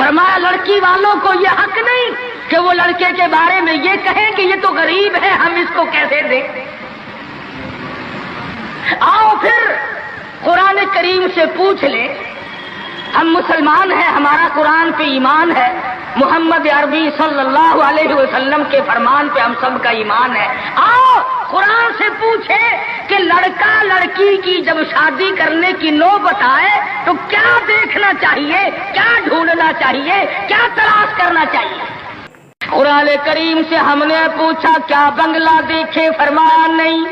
فرمایا لڑکی والوں کو یہ حق نہیں کہ وہ لڑکے کے بارے میں یہ کہیں کہ یہ تو غریب ہے، ہم اس کو کیسے دیں۔ آؤ پھر قرآن کریم سے پوچھ لیں، ہم مسلمان ہیں، ہمارا قرآن پہ ایمان ہے، محمد عربی صلی اللہ علیہ وسلم کے فرمان پہ ہم سب کا ایمان ہے۔ آؤ قرآن سے پوچھیں کہ لڑکا لڑکی کی جب شادی کرنے کی نوبت آئے تو کیا دیکھنا چاہیے، کیا ڈھونڈنا چاہیے، کیا تلاش کرنا چاہیے۔ قرآن کریم سے ہم نے پوچھا کیا بنگلہ دیکھے، فرمایا نہیں۔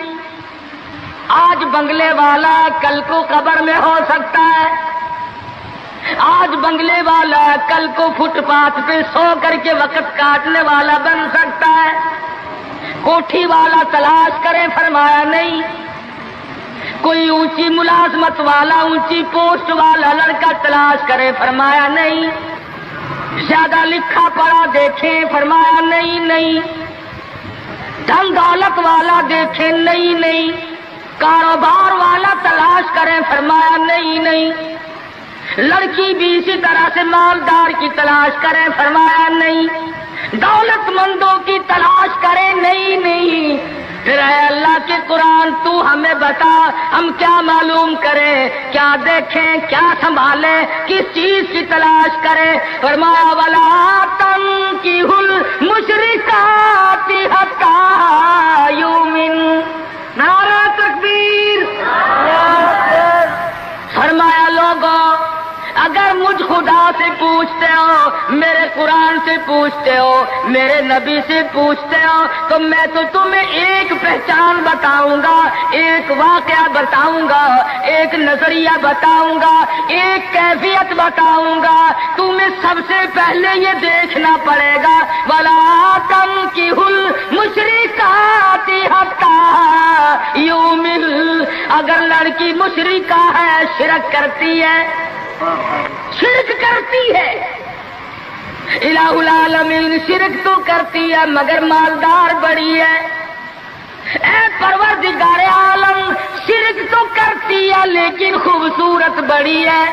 آج بنگلے والا کل کو قبر میں ہو سکتا ہے، آج بنگلے والا کل کو فٹ پاتھ پہ سو کر کے وقت کاٹنے والا بن سکتا ہے۔ کوٹھی والا تلاش کرے، فرمایا نہیں۔ کوئی اونچی ملازمت والا، اونچی پوسٹ والا لڑکا تلاش کرے، فرمایا نہیں۔ زیادہ لکھا پڑھا دیکھیں، فرمایا نہیں۔ دھن دولت والا دیکھیں، نہیں۔ کاروبار والا تلاش کریں، فرمایا نہیں۔ لڑکی بھی اسی طرح سے مالدار کی تلاش کریں، فرمایا نہیں۔ دولت مندوں کی تلاش کریں، نہیں۔ پھر اے اللہ کے قرآن تو ہمیں بتا، ہم کیا معلوم کریں، کیا دیکھیں، کیا سنبھالیں، کس چیز کی تلاش کریں۔ فرمایا وَلَا تَنكِحُوا الْمُشْرِكَاتِ حَتَّى يُؤْمِنْ۔ نعرہ تکبیر۔ فرمایا لوگوں اگر مجھ خدا سے پوچھتے ہو، میرے قرآن سے پوچھتے ہو، میرے نبی سے پوچھتے ہو، تو میں تو تمہیں ایک پہچان بتاؤں گا، ایک واقعہ بتاؤں گا، ایک نظریہ بتاؤں گا، ایک کیفیت بتاؤں گا۔ تمہیں سب سے پہلے یہ دیکھنا پڑے گا وَلَا تَنكِحُوا الْمُشْرِكَاتِ حَتَّى يُؤْمِنْ۔ اگر لڑکی مشرکہ ہے، شرک کرتی ہے، الہ العالمین شرک تو کرتی ہے مگر مالدار بڑی ہے۔ اے پروردگار عالم شرک تو کرتی ہے لیکن خوبصورت بڑی ہے۔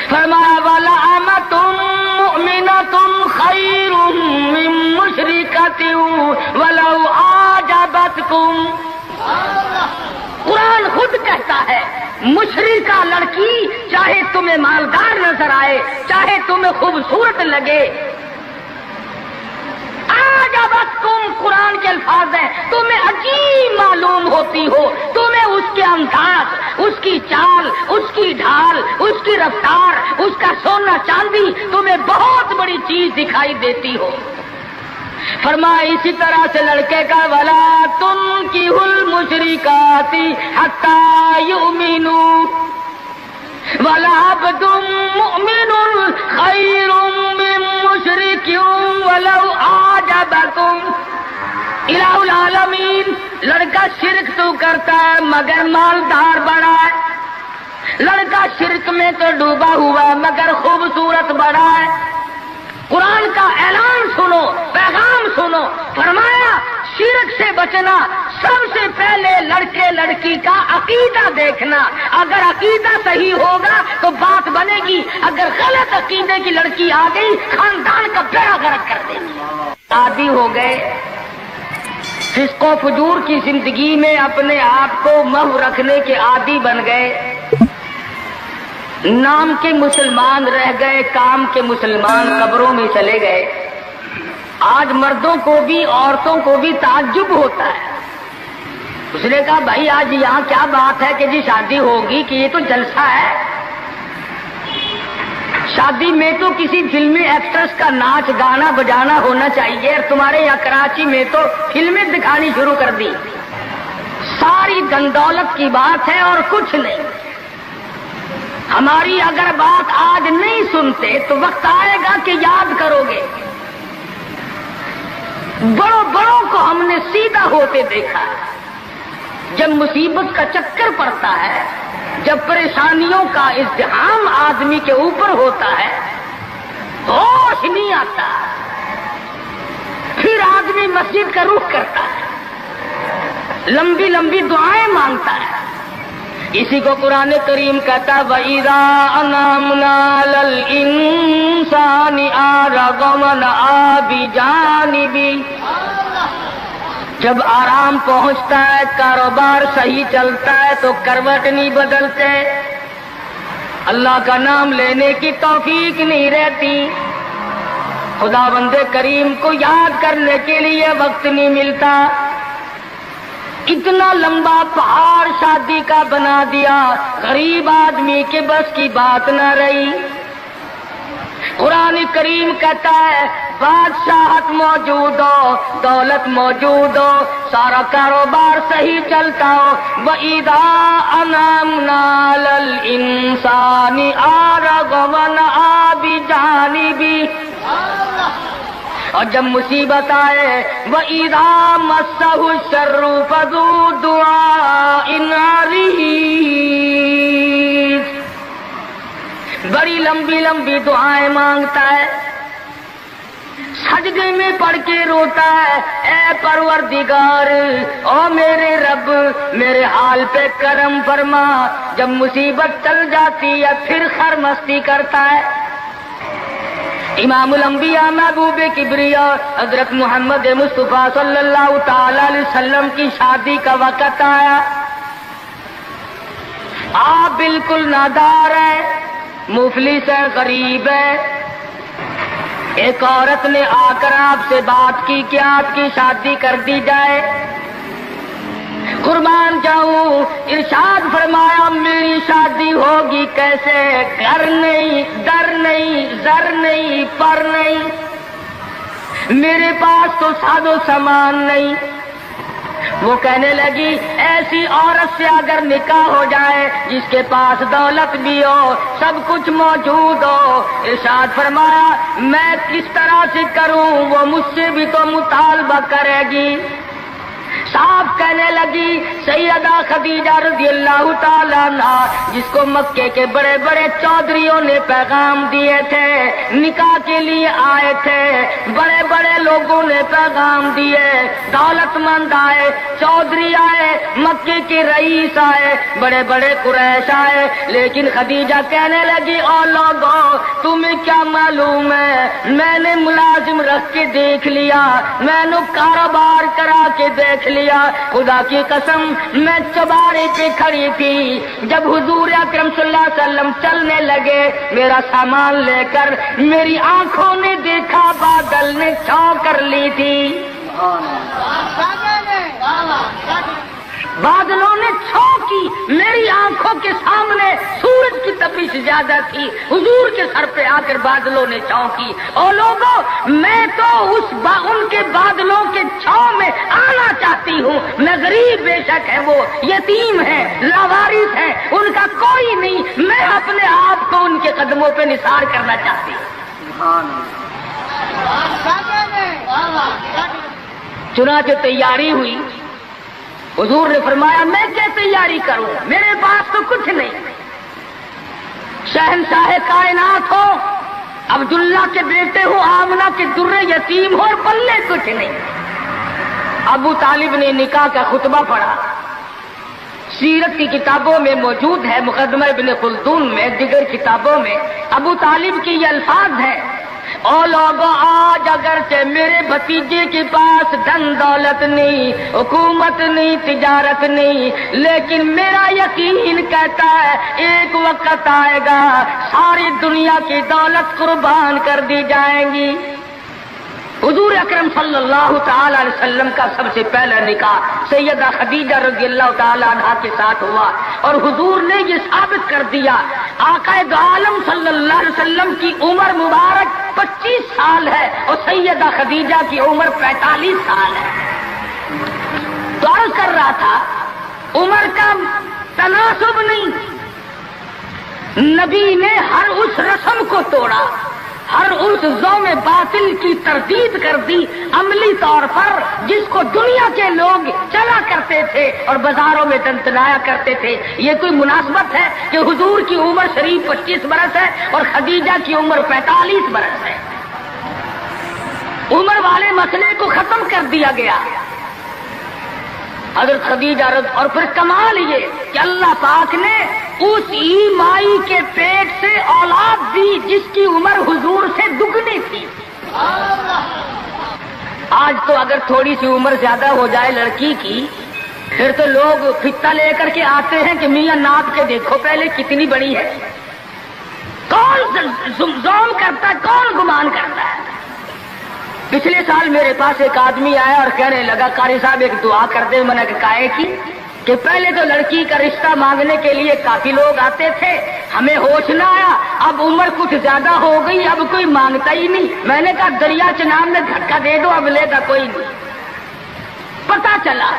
فرمایا وَلَأَمَةٌ مُؤْمِنَةٌ خَيْرٌ مِّن مُّشْرِكَةٍ وَلَوْ أَعْجَبَتْكُمْ۔ قرآن خود کہتا ہے مشرکہ لڑکی چاہے تمہیں مالدار نظر آئے، چاہے تمہیں خوبصورت لگے، أَعْجَبَتْكُمْ قرآن کے الفاظ ہیں، تمہیں عجیب معلوم ہوتی ہو، تمہیں اس کے انداز، اس کی چال، اس کی ڈھال، اس کی رفتار، اس کا سونا چاندی تمہیں بہت بڑی چیز دکھائی دیتی ہو۔ فرمایا اسی طرح سے لڑکے کا وَلَا تُنكِحُوا الْمُشْرِكَاتِ حَتَّى يُؤْمِنُوا وَلَعَبْدٌ مُؤْمِنٌ خَيْرٌ مِّن مُّشْرِكٍ وَلَوْ أَعْجَبَكُمْ۔ الہ العالمین لڑکا شرک تو کرتا ہے مگر مالدار بڑا ہے، لڑکا شرک میں تو ڈوبا ہوا ہے مگر خوبصورت بڑا ہے۔ قرآن کا اعلان سنو، پیغام سنو، فرمایا شرک سے بچنا، سب سے پہلے لڑکے لڑکی کا عقیدہ دیکھنا، اگر عقیدہ صحیح ہوگا تو بات بنے گی، اگر غلط عقیدے کی لڑکی آ گئی خاندان کا بیڑا غرق کر دے گی۔ عادی ہو گئے فسق و فجور کی زندگی میں، اپنے آپ کو محو رکھنے کے عادی بن گئے، نام کے مسلمان رہ گئے، کام کے مسلمان قبروں میں چلے گئے۔ آج مردوں کو بھی عورتوں کو بھی تعجب ہوتا ہے۔ اس نے کہا بھائی آج یہاں کیا بات ہے کہ جی شادی ہوگی، کہ یہ تو جلسہ ہے؟ شادی میں تو کسی فلمی ایکٹرس کا ناچ گانا بجانا ہونا چاہیے، اور تمہارے یہاں کراچی میں تو فلمیں دکھانی شروع کر دی۔ ساری دن دولت کی بات ہے اور کچھ نہیں۔ ہماری اگر بات آج نہیں سنتے تو وقت آئے گا کہ یاد کرو گے۔ بڑوں کو ہم نے سیدھا ہوتے دیکھا ہے۔ جب مصیبت کا چکر پڑتا ہے، جب پریشانیوں کا ازدحام آدمی کے اوپر ہوتا ہے، ہوش نہیں آتا، پھر آدمی مسجد کا رخ کرتا ہے، لمبی لمبی دعائیں مانگتا ہے۔ اسی کو قرآن کریم کہتا وَإِذَا أَنْعَمْنَا عَلَى الْإِنسَانِ الرغم آبی جانبی. جب آرام پہنچتا ہے، کاروبار صحیح چلتا ہے تو کروٹ نہیں بدلتے، اللہ کا نام لینے کی توفیق نہیں رہتی، خدا بندے کریم کو یاد کرنے کے لیے وقت نہیں ملتا. اتنا لمبا پہاڑ شادی کا بنا دیا، غریب آدمی کے بس کی بات نہ رہی. قرآن کریم کہتا ہے بادشاہت موجود ہو، دولت موجود ہو، سارا کاروبار صحیح چلتا ہو، وَإِذَا أَنْعَمْنَا عَلَى الْإِنسَانِ أَعْرَضَ وَنَأَىٰ بِجَانِبِهِ. اور جب مصیبت آئے وَإِذَا مَسَّهُ الشَّرُّ فَذُو دُعَاءٍ عَرِيضٍ، بڑی لمبی لمبی دعائیں مانگتا ہے، سجدے میں پڑھ کے روتا ہے، اے پروردگار، او میرے رب، میرے حال پہ کرم فرما. جب مصیبت چل جاتی ہے پھر خرمستی کرتا ہے. امام الانبیاء محبوب کبریا حضرت محمد مصطفیٰ صلی اللہ تعالی علیہ وسلم کی شادی کا وقت آیا. آپ بالکل نادار ہیں، مفلس ہے، غریب ہے. ایک عورت نے آ کر آپ سے بات کی کہ آپ کی شادی کر دی جائے. قربان جاؤں، ارشاد فرمایا میری شادی ہوگی کیسے؟ گھر نہیں، در نہیں، زر نہیں، پر نہیں، میرے پاس تو ساز و سامان نہیں. وہ کہنے لگی ایسی عورت سے اگر نکاح ہو جائے جس کے پاس دولت بھی ہو، سب کچھ موجود ہو، ارشاد فرمایا میں کس طرح سے کروں؟ وہ مجھ سے بھی تو مطالبہ کرے گی. صاحب کہنے لگی سیدہ خدیجہ رضی اللہ تعالیٰ عنہ، جس کو مکے کے بڑے بڑے چودھریوں نے پیغام دیے تھے، نکاح کے لیے آئے تھے، بڑے بڑے لوگوں نے پیغام دیے، دولت مند آئے، چودھری آئے، مکے کے رئیس آئے، بڑے بڑے قریش آئے، لیکن خدیجہ کہنے لگی او لوگوں تمہیں کیا معلوم ہے، میں نے ملازم رکھ کے دیکھ لیا، میں نے کاروبار کرا کے دیکھ لیا، خدا کی قسم میں چوبارے پہ کھڑی تھی، جب حضور اکرم صلی اللہ علیہ وسلم چلنے لگے میرا سامان لے کر، میری آنکھوں نے دیکھا بادل نے چھاؤ کر لی تھی، بادلوں نے چھاؤ کی، میری آنکھوں کے سامنے سورج کی تپش زیادہ تھی، حضور کے سر پہ آ کر بادلوں نے چھاؤ کی. اور لوگوں میں تو ان کے بادلوں کے چھاؤ میں آنا چاہتی ہوں. میں غریب بے شک ہے، وہ یتیم ہے، لاوارث ہے، ان کا کوئی نہیں، میں اپنے آپ کو ان کے قدموں پہ نثار کرنا چاہتی ہوں. چنانچہ تیاری ہوئی. حضور نے فرمایا میں کیا تیاری کروں، میرے پاس تو کچھ نہیں. شہنشاہ کائنات ہو، عبداللہ کے بیٹے ہو، آمنہ کے در یتیم ہو، اور پلے کچھ نہیں. ابو طالب نے نکاح کا خطبہ پڑھا، سیرت کی کتابوں میں موجود ہے، مقدمہ ابن خلدون میں، دیگر کتابوں میں ابو طالب کے یہ الفاظ ہیں، او لوگوں آج اگرچہ میرے بھتیجے کے پاس دھن دولت نہیں، حکومت نہیں، تجارت نہیں، لیکن میرا یقین کہتا ہے ایک وقت آئے گا ساری دنیا کی دولت قربان کر دی جائیں گی. حضور اکرم صلی اللہ تعالی علیہ وسلم کا سب سے پہلا نکاح سیدہ خدیجہ رضی اللہ تعالی عنہا کے ساتھ ہوا، اور حضور نے یہ ثابت کر دیا آقا دو عالم صلی اللہ علیہ وسلم کی عمر مبارک 25 سال ہے اور سیدہ خدیجہ کی عمر 45 سال ہے. تو عرض کر رہا تھا عمر کا تناسب نہیں، نبی نے ہر اس رسم کو توڑا، ہر اس ذوم باطل کی تردید کر دی عملی طور پر، جس کو دنیا کے لوگ چلا کرتے تھے اور بازاروں میں تنتنایا کرتے تھے. یہ کوئی مناسبت ہے کہ حضور کی عمر شریف 25 برس ہے اور خدیجہ کی عمر 45 برس ہے؟ عمر والے مسئلے کو ختم کر دیا گیا. حضرت خدیجہ اور پھر کمال یہ کہ اللہ پاک نے اس مائی کے پیٹ سے اولاد دی جس کی عمر حضور سے دگنی تھی. آج تو اگر تھوڑی سی عمر زیادہ ہو جائے لڑکی کی پھر تو لوگ فتا لے کر کے آتے ہیں کہ میاں ناپ کے دیکھو پہلے کتنی بڑی ہے. کون زوم کرتا ہے, کون گمان کرتا ہے. پچھلے سال میرے پاس ایک آدمی آیا اور کہنے لگا قاری صاحب ایک دعا کر دے. میں نے کہا کی کہ پہلے تو لڑکی کا رشتہ مانگنے کے لیے کافی لوگ آتے تھے, ہمیں ہوش نہ آیا, اب عمر کچھ زیادہ ہو گئی, اب کوئی مانگتا ہی نہیں. میں نے کہا دریا چناب میں دھکا دے دو, اب لے گا کوئی نہیں. پتا چلا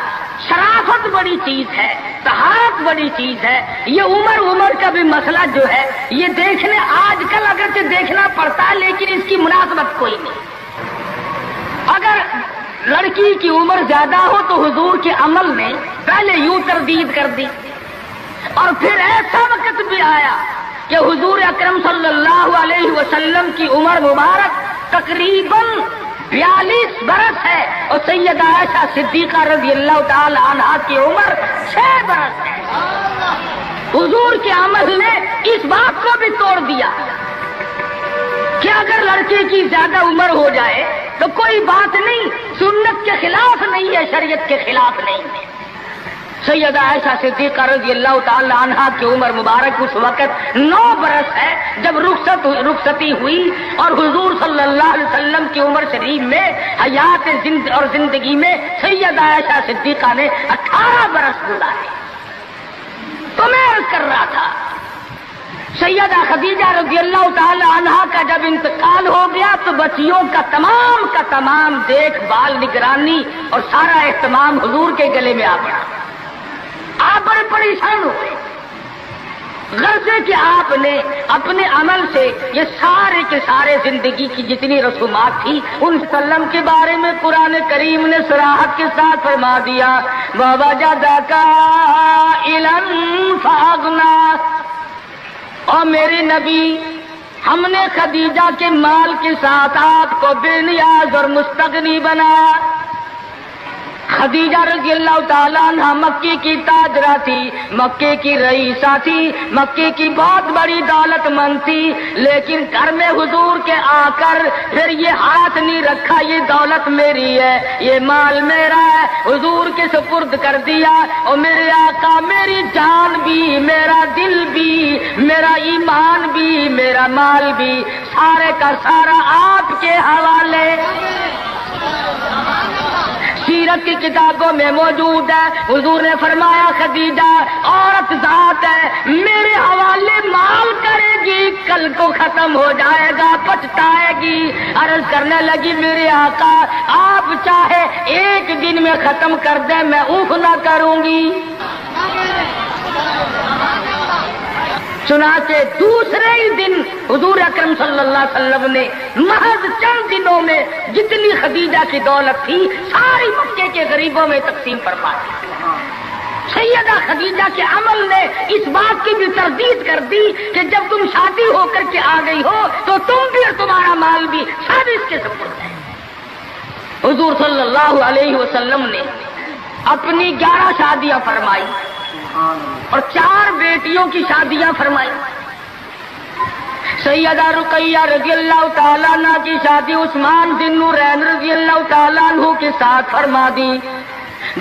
شرافت بڑی چیز ہے, طہارت بڑی چیز ہے. یہ عمر کا بھی مسئلہ جو ہے یہ دیکھنے آج کل اگرچہ دیکھنا پڑتا ہے لیکن اس کی مناسبت کوئی نہیں. اگر لڑکی کی عمر زیادہ ہو تو حضور کے عمل نے پہلے یوں تردید کر دی, اور پھر ایسا وقت بھی آیا کہ حضور اکرم صلی اللہ علیہ وسلم کی عمر مبارک تقریباً 42 برس ہے اور سیدہ عائشہ صدیقہ رضی اللہ تعالی عنہا کی عمر 6 برس ہے. حضور کے عمل نے اس بات کو بھی توڑ دیا کہ اگر لڑکے کی زیادہ عمر ہو جائے تو کوئی بات نہیں, سنت کے خلاف نہیں ہے, شریعت کے خلاف نہیں ہے. سیدہ عائشہ صدیقہ رضی اللہ تعالی عنہا کی عمر مبارک اس وقت 9 برس ہے جب رخصتی ہوئی, اور حضور صلی اللہ علیہ وسلم کی عمر شریف میں حیات اور زندگی میں سیدہ عائشہ صدیقہ نے 18 برس گزارے. تو میں عرض کر رہا تھا سیدہ خدیجہ رضی اللہ تعالی عنہا کا جب انتقال ہو گیا تو بچیوں کا تمام دیکھ بھال, نگرانی اور سارا اہتمام حضور کے گلے میں آ پڑا. آپ بڑے پریشان ہوئے, غرضے کہ آپ نے اپنے عمل سے یہ سارے کے سارے زندگی کی جتنی رسومات تھی ان وسلم کے بارے میں قرآن کریم نے صراحت کے ساتھ فرما دیا وَوَجَدَكَ عَائِلًا فَأَغْنَىٰ. اور میرے نبی ہم نے خدیجہ کے مال کے ساتھ آپ کو بے نیاز اور مستغنی بنایا. خدیجہ رضی اللہ تعالیٰ عنہ مکے کی تاجرہ تھی, مکے کی رئیسہ تھی, مکے کی بہت بڑی دولت مند تھی, لیکن گھر میں حضور کے آ کر پھر یہ ہاتھ نہیں رکھا یہ دولت میری ہے, یہ مال میرا ہے, حضور کے سپرد کر دیا. اور میرے آقا میری جان بھی, میرا دل بھی, میرا ایمان بھی, میرا مال بھی, سارے کا سارا آپ کے حوالے. سیرت کی کتابوں میں موجود ہے, حضور نے فرمایا خدیجہ عورت ذات ہے, میرے حوالے مال کرے گی, کل کو ختم ہو جائے گا, پچھتائے گی. عرض کرنے لگی میرے آقا آپ چاہے ایک دن میں ختم کر دیں میں اوف نہ کروں گی. چنانچہ دوسرے ہی دن حضور اکرم صلی اللہ علیہ وسلم نے محض چند دنوں میں جتنی خدیجہ کی دولت تھی ساری مکے کے غریبوں میں تقسیم فرما دی. سیدہ خدیجہ کے عمل نے اس بات کی بھی تردید کر دی کہ جب تم شادی ہو کر کے آ گئی ہو تو تم بھی اور تمہارا مال بھی سب اس کے سپرد ہے. حضور صلی اللہ علیہ وسلم نے اپنی 11 شادیاں فرمائی اور 4 بیٹیوں کی شادیاں فرمائی. سیدہ رقیہ رضی اللہ تعالیٰ عنہ کی شادی عثمان بن نورین رضی اللہ تعالیٰ عنہ کے ساتھ فرما دی.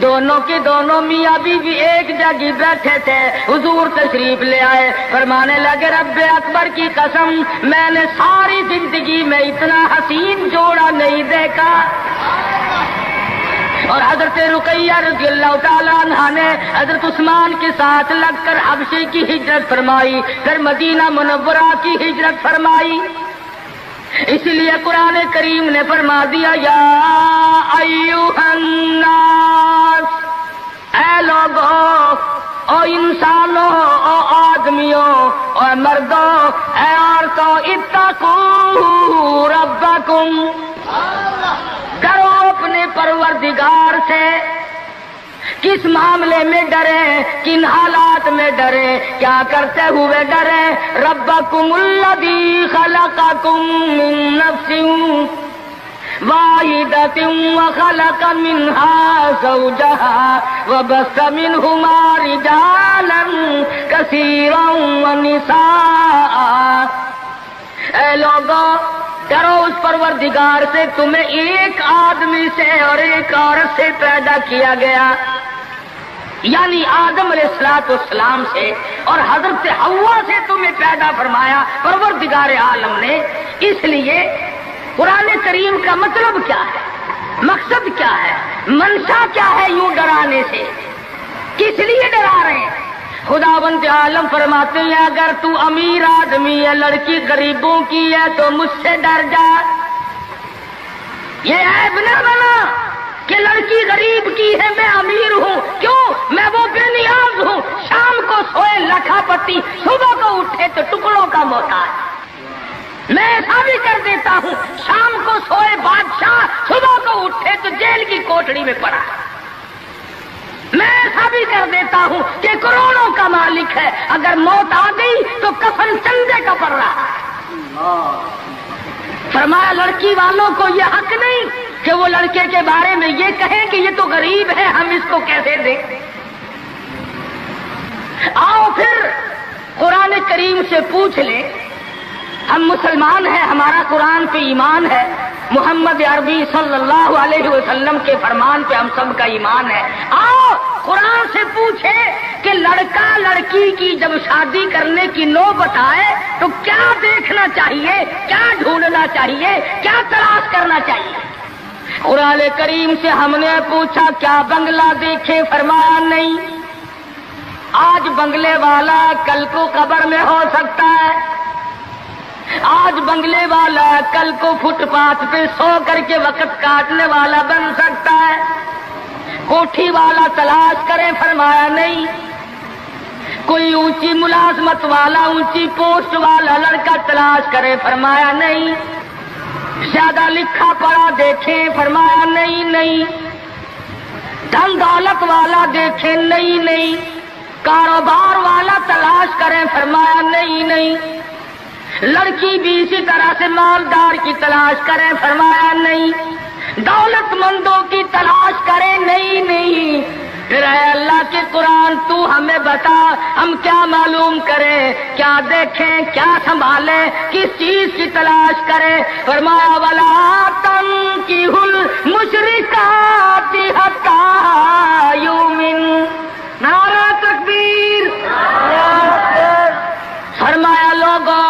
دونوں کے دونوں میاں بیوی ایک جگہ بیٹھے تھے, حضور تشریف لے آئے, فرمانے لگے رب اکبر کی قسم میں نے ساری زندگی میں اتنا حسین جوڑا نہیں دیکھا. اور حضرت رقیہ رضی اللہ تعالیٰ عنہ نے حضرت عثمان کے ساتھ لگ کر حبشے کی ہجرت فرمائی, پھر مدینہ منورہ کی ہجرت فرمائی. اس لیے قرآن کریم نے فرما دیا یا ایھا الناس, اے لوگوں, او انسانوں, او آدمیوں, او مردوں, اے عورتوں, اتقوا ربکم, ڈرو اپنے پروردگار سے. کس معاملے میں ڈریں, کن حالات میں ڈریں, کیا کرتے ہوئے ڈریں؟ ربکم الذی خلقکم من نفس واحدۃ وخلق منها زوجها وبث منهما رجالا کثیرا ونساء. اے لوگوں ڈرو اس پروردگار سے تمہیں ایک آدمی سے اور ایک عورت سے پیدا کیا گیا، یعنی آدم علیہ السلام سے اور حضرت حوا سے تمہیں پیدا فرمایا پروردگار عالم نے۔ اس لیے قرآن کریم کا مطلب کیا ہے، مقصد کیا ہے، منشا کیا ہے یوں ڈرانے سے، کس لیے ڈرا رہے ہیں؟ خداوند عالم فرماتے ہیں اگر تو امیر آدمی ہے، لڑکی غریبوں کی ہے تو مجھ سے ڈر جا۔ یہ عیب نہ بنا کہ لڑکی غریب کی ہے میں امیر ہوں، کیوں؟ میں وہ بے نیاز ہوں، شام کو سوئے لکھا پتی، صبح کو اٹھے تو ٹکڑوں کا محتاج۔ میں ایسا بھی کر دیتا ہوں، شام کو سوئے بادشاہ، صبح کو اٹھے تو جیل کی کوٹڑی میں پڑا۔ میں ایسا بھی کر دیتا ہوں کہ کروڑوں کا مالک ہے، اگر موت آ گئی تو کفن چندے کا پڑ رہا ہے۔ فرمایا لڑکی والوں کو یہ حق نہیں کہ وہ لڑکے کے بارے میں یہ کہیں کہ یہ تو غریب ہے، ہم اس کو کیسے دیں۔ آؤ پھر قرآن کریم سے پوچھ لیں، ہم مسلمان ہیں، ہمارا قرآن پہ ایمان ہے، محمد عربی صلی اللہ علیہ وسلم کے فرمان پہ ہم سب کا ایمان ہے۔ آؤ قرآن سے پوچھے کہ لڑکا لڑکی کی جب شادی کرنے کی نوبت آئے تو کیا دیکھنا چاہیے، کیا ڈھونڈنا چاہیے، کیا تلاش کرنا چاہیے؟ قرآن کریم سے ہم نے پوچھا کیا بنگلہ دیکھے؟ فرمایا نہیں۔ آج بنگلے والا کل کو قبر میں ہو سکتا ہے، آج بنگلے والا کل کو فٹ پاتھ پہ سو کر کے وقت کاٹنے والا بن سکتا ہے۔ کوٹھی والا تلاش کرے؟ فرمایا نہیں۔ کوئی اونچی ملازمت والا، اونچی پوسٹ والا لڑکا تلاش کرے؟ فرمایا نہیں۔ زیادہ لکھا پڑھا دیکھیں؟ فرمایا نہیں۔ دھن دولت والا دیکھیں؟ نہیں۔ کاروبار والا تلاش کریں؟ فرمایا نہیں۔ لڑکی بھی اسی طرح سے مالدار کی تلاش کریں؟ فرمایا نہیں۔ دولت مندوں کی تلاش کریں؟ نہیں۔ پھر اے اللہ کے قرآن تو ہمیں بتا ہم کیا معلوم کریں، کیا دیکھیں، کیا سنبھالیں، کس چیز کی تلاش کریں؟ فرمایا وَلَا تَنكِحُوا الْمُشْرِكَاتِ حَتَّىٰ يُؤْمِنَّ۔ نعرہ تکبیر! فرمایا لوگوں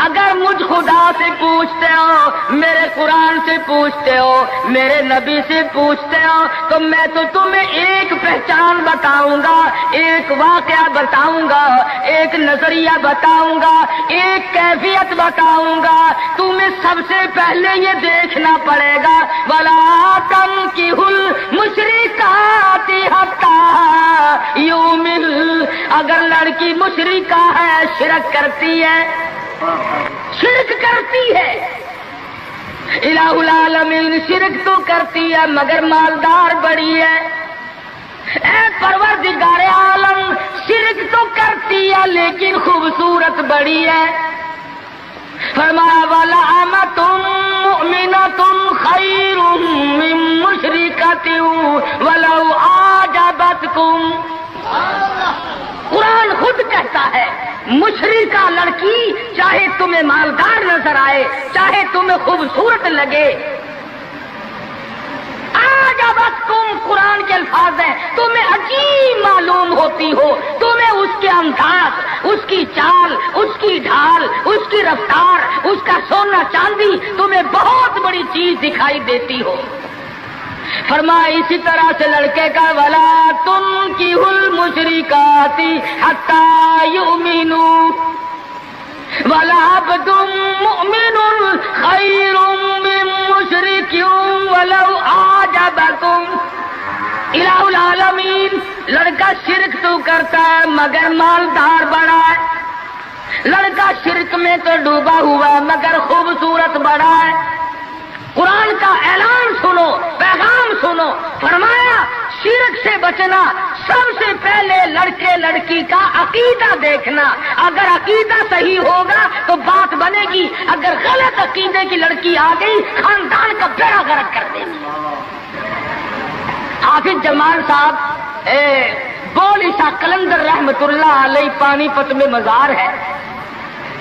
اگر مجھ خدا سے پوچھتے ہو، میرے قرآن سے پوچھتے ہو، میرے نبی سے پوچھتے ہو تو میں تو تمہیں ایک پہچان بتاؤں گا، ایک واقعہ بتاؤں گا، ایک نظریہ بتاؤں گا، ایک کیفیت بتاؤں گا۔ تمہیں سب سے پہلے یہ دیکھنا پڑے گا وَلَا تَنكِحُوا الْمُشْرِكَاتِ حَتَّىٰ يُؤْمِنَّ۔ اگر لڑکی مشرکہ ہے، شرک کرتی ہے، شرک کرتی ہے، الہ العالمین شرک تو کرتی ہے مگر مالدار بڑی ہے۔ اے پروردگار عالم شرک تو کرتی ہے لیکن خوبصورت بڑی ہے۔ فرمایا وَلَأَمَةٌ مُؤْمِنَةٌ خَيْرٌ مِّن مُّشْرِكَةٍ وَلَوْ أَعْجَبَتْكُمْ۔ قرآن خود کہتا ہے مشرکہ لڑکی چاہے تمہیں مالدار نظر آئے، چاہے تمہیں خوبصورت لگے، آجابتکم قرآن کے الفاظ ہیں، تمہیں عجیب معلوم ہوتی ہو، تمہیں اس کے انداز، اس کی چال، اس کی ڈھال، اس کی رفتار، اس کا سونا چاندی تمہیں بہت بڑی چیز دکھائی دیتی ہو۔ فرمایا اسی طرح سے لڑکے کا وَلَا تُنكِحُوا الْمُشْرِكَاتِ حَتَّىٰ يُؤْمِنُوا وَلَعَبْدٌ مُؤْمِنٌ خَيْرٌ مِّن مُّشْرِكٍ وَلَوْ أَعْجَبَكُمْ۔ الہ العالمین لڑکا شرک تو کرتا ہے مگر مالدار بڑا ہے، لڑکا شرک میں تو ڈوبا ہوا مگر خوبصورت بڑا ہے۔ قرآن کا اعلان سنو، پیغام سنو، فرمایا شرک سے بچنا سب سے پہلے لڑکے لڑکی کا عقیدہ دیکھنا، اگر عقیدہ صحیح ہوگا تو بات بنے گی، اگر غلط عقیدے کی لڑکی آ گئی خاندان کا بیڑا غرق کر دے گی۔ حافظ جمال صاحب بول عیسیٰ قلندر رحمت اللہ علیہ پانی پت میں مزار ہے،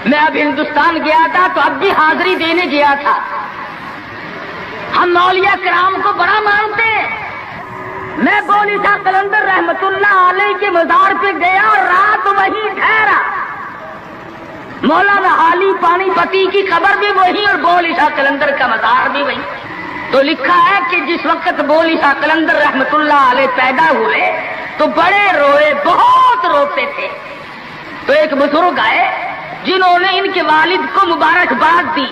میں اب ہندوستان گیا تھا تو اب بھی حاضری دینے گیا تھا. ہم اولیاء کرام کو بڑا مانتے ہیں. میں بولی شاہ قلندر رحمت اللہ علیہ کے مزار پہ گیا اور رات وہیں ٹھہرا. مولانا حالی پانی پتی کی قبر بھی وہی اور بولی شاہ قلندر کا مزار بھی وہی. تو لکھا ہے کہ جس وقت بولی شاہ قلندر رحمت اللہ علیہ پیدا ہوئے تو بڑے روئے, بہت روتے تھے. تو ایک بزرگ آئے جنہوں نے ان کے والد کو مبارکباد دی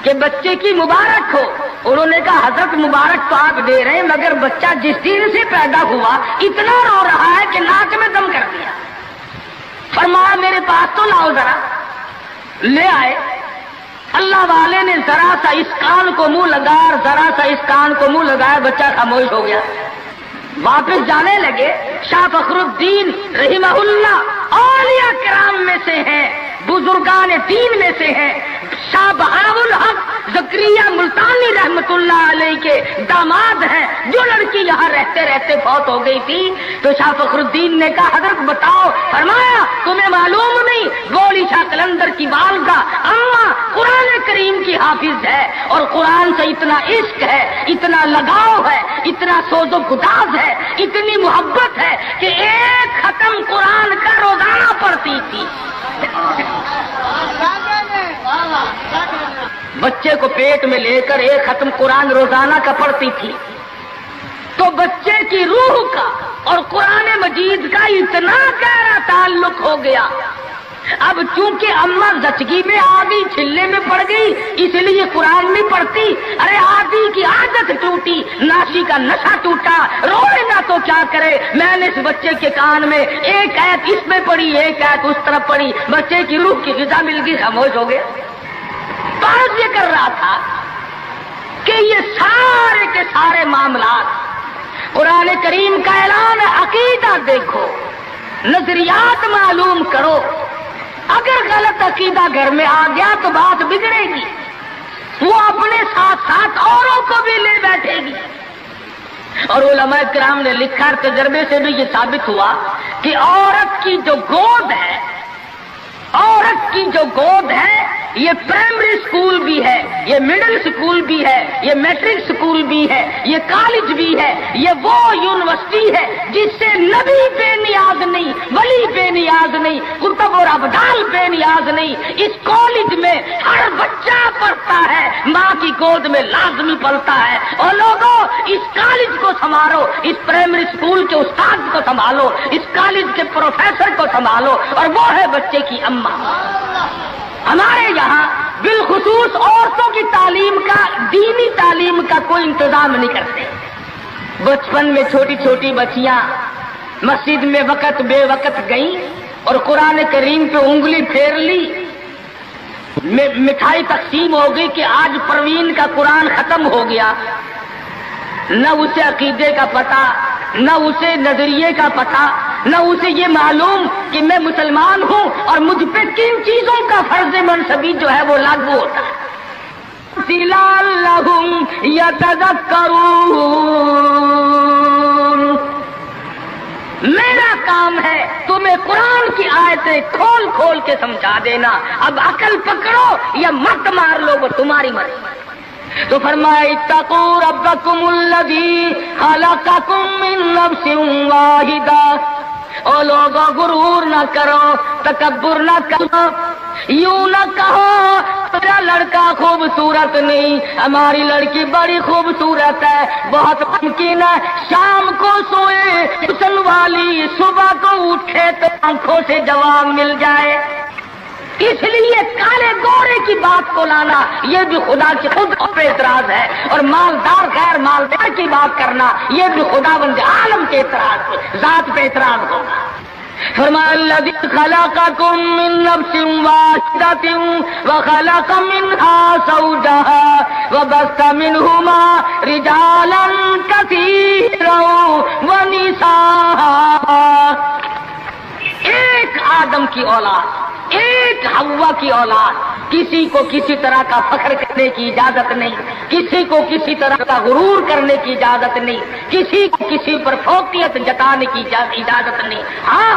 کہ بچے کی مبارک ہو. انہوں نے کہا حضرت مبارک تو آپ دے رہے ہیں مگر بچہ جس دن سے پیدا ہوا اتنا رو رہا ہے کہ ناک میں دم کر دیا. فرمایا میرے پاس تو لاؤ ذرا. لے آئے. اللہ والے نے ذرا سا اس کان کو منہ لگایا اور ذرا سا اس کان کو منہ لگایا, بچہ خاموش ہو گیا. واپس جانے لگے. شاہ فخر الدین رحمہ اللہ اولیاء کرام میں سے ہیں, بزرگان دین میں سے ہیں. شاہ بہاء الحق زکریا ملتانی رحمت اللہ علیہ کے داماد ہیں. جو لڑکی یہاں رہتے رہتے فوت ہو گئی تھی تو شاہ فخر الدین نے کہا حضرت بتاؤ. فرمایا تمہیں معلوم نہیں بولی شاہ قلندر کی والدہ اماں قرآن کریم کی حافظ ہے اور قرآن سے اتنا عشق ہے, اتنا لگاؤ ہے, اتنا سوز و گداز ہے, اتنی محبت ہے کہ ایک ختم قرآن کا روزانہ پڑھتی تھی. بچے کو پیٹ میں لے کر ایک ختم قرآن روزانہ کا پڑھتی تھی. تو بچے کی روح کا اور قرآن مجید کا اتنا گہرا تعلق ہو گیا. اب چونکہ اماں زچگی میں آ گئی, چھلے میں پڑ گئی, اس لیے قرآن نہیں پڑھتی. ارے آدھی کی عادت ٹوٹی, ناشی کا نشہ ٹوٹا, روئے نہ تو کیا کرے. میں نے اس بچے کے کان میں ایک آیت اس میں پڑھی, ایک آیت اس طرف پڑھی, بچے کی روح کی غذا مل گئی, خاموش ہو گیا. بات یہ کر رہا تھا کہ یہ سارے کے سارے معاملات قرآن کریم کا اعلان ہے. عقیدہ دیکھو, نظریات معلوم کرو. اگر غلط عقیدہ گھر میں آ گیا تو بات بگڑے گی, وہ اپنے ساتھ ساتھ اوروں کو بھی لے بیٹھے گی. اور علماء کرام نے لکھا, تجربے سے بھی یہ ثابت ہوا کہ عورت کی جو گود ہے, عورت کی جو گود ہے یہ پرائمری اسکول بھی ہے, یہ مڈل اسکول بھی ہے, یہ میٹرک اسکول بھی ہے, یہ کالج بھی ہے, یہ وہ یونیورسٹی ہے جس سے نبی بے نیاز نہیں, ولی بے نیاز نہیں, کتب اور ابدال بے نیاز نہیں. اس کالج میں ہر بچہ پڑھتا ہے, ماں کی گود میں لازمی پلتا ہے. اور لوگوں اس کالج کو سنبھالو, اس پرائمری اسکول کے استاد کو سنبھالو, اس کالج کے پروفیسر کو سنبھالو, اور وہ ہے بچے کی اماں. ہمارے یہاں بالخصوص عورتوں کی تعلیم کا, دینی تعلیم کا کوئی انتظام نہیں کرتے. بچپن میں چھوٹی چھوٹی بچیاں مسجد میں وقت بے وقت گئیں اور قرآن کریم پہ انگلی پھیر لی, مٹھائی تقسیم ہو گئی کہ آج پروین کا قرآن ختم ہو گیا. نہ اسے عقیدے کا پتہ, نہ اسے نظریے کا پتہ, نہ اسے یہ معلوم کہ میں مسلمان ہوں اور مجھ پہ کن چیزوں کا فرض منصبی جو ہے وہ لاگو ہوتا ہے. لعلہم یتذکرون, میرا کام ہے تمہیں قرآن کی آیتیں کھول کھول کے سمجھا دینا. اب عقل پکڑو یا مت مار لو, وہ تمہاری مرضی. تو فرمایا اتقوا ربکم الذی خلقکم من نفس واحدہ. او لوگوں غرور نہ کرو, تکبر نہ کرو, یوں نہ کہو میرا لڑکا خوبصورت نہیں, ہماری لڑکی بڑی خوبصورت ہے. بہت ممکن ہے شام کو سوئے حسن والی, صبح کو اٹھے تو آنکھوں سے جواب مل جائے. اس لیے کالے گورے کی بات کو لانا یہ بھی خدا کی خود پہ اعتراض ہے, اور مالدار غیر مالدار کی بات کرنا یہ بھی خدا بند عالم کے اعتراض, ذات پہ اعتراض ہوگا. فرمایا الذی خلقکم من نفس واحدۃ وخلق منها زوجها وبث منهما رجالا كثيرا ونساء. ایک آدم کی اولاد, ایک حوا کی اولاد, کسی کو کسی طرح کا فخر کرنے کی اجازت نہیں, کسی کو کسی طرح کا غرور کرنے کی اجازت نہیں, کسی کو کسی پر فوقیت جتانے کی اجازت نہیں. ہاں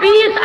20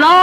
9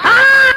7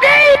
23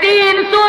300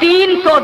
300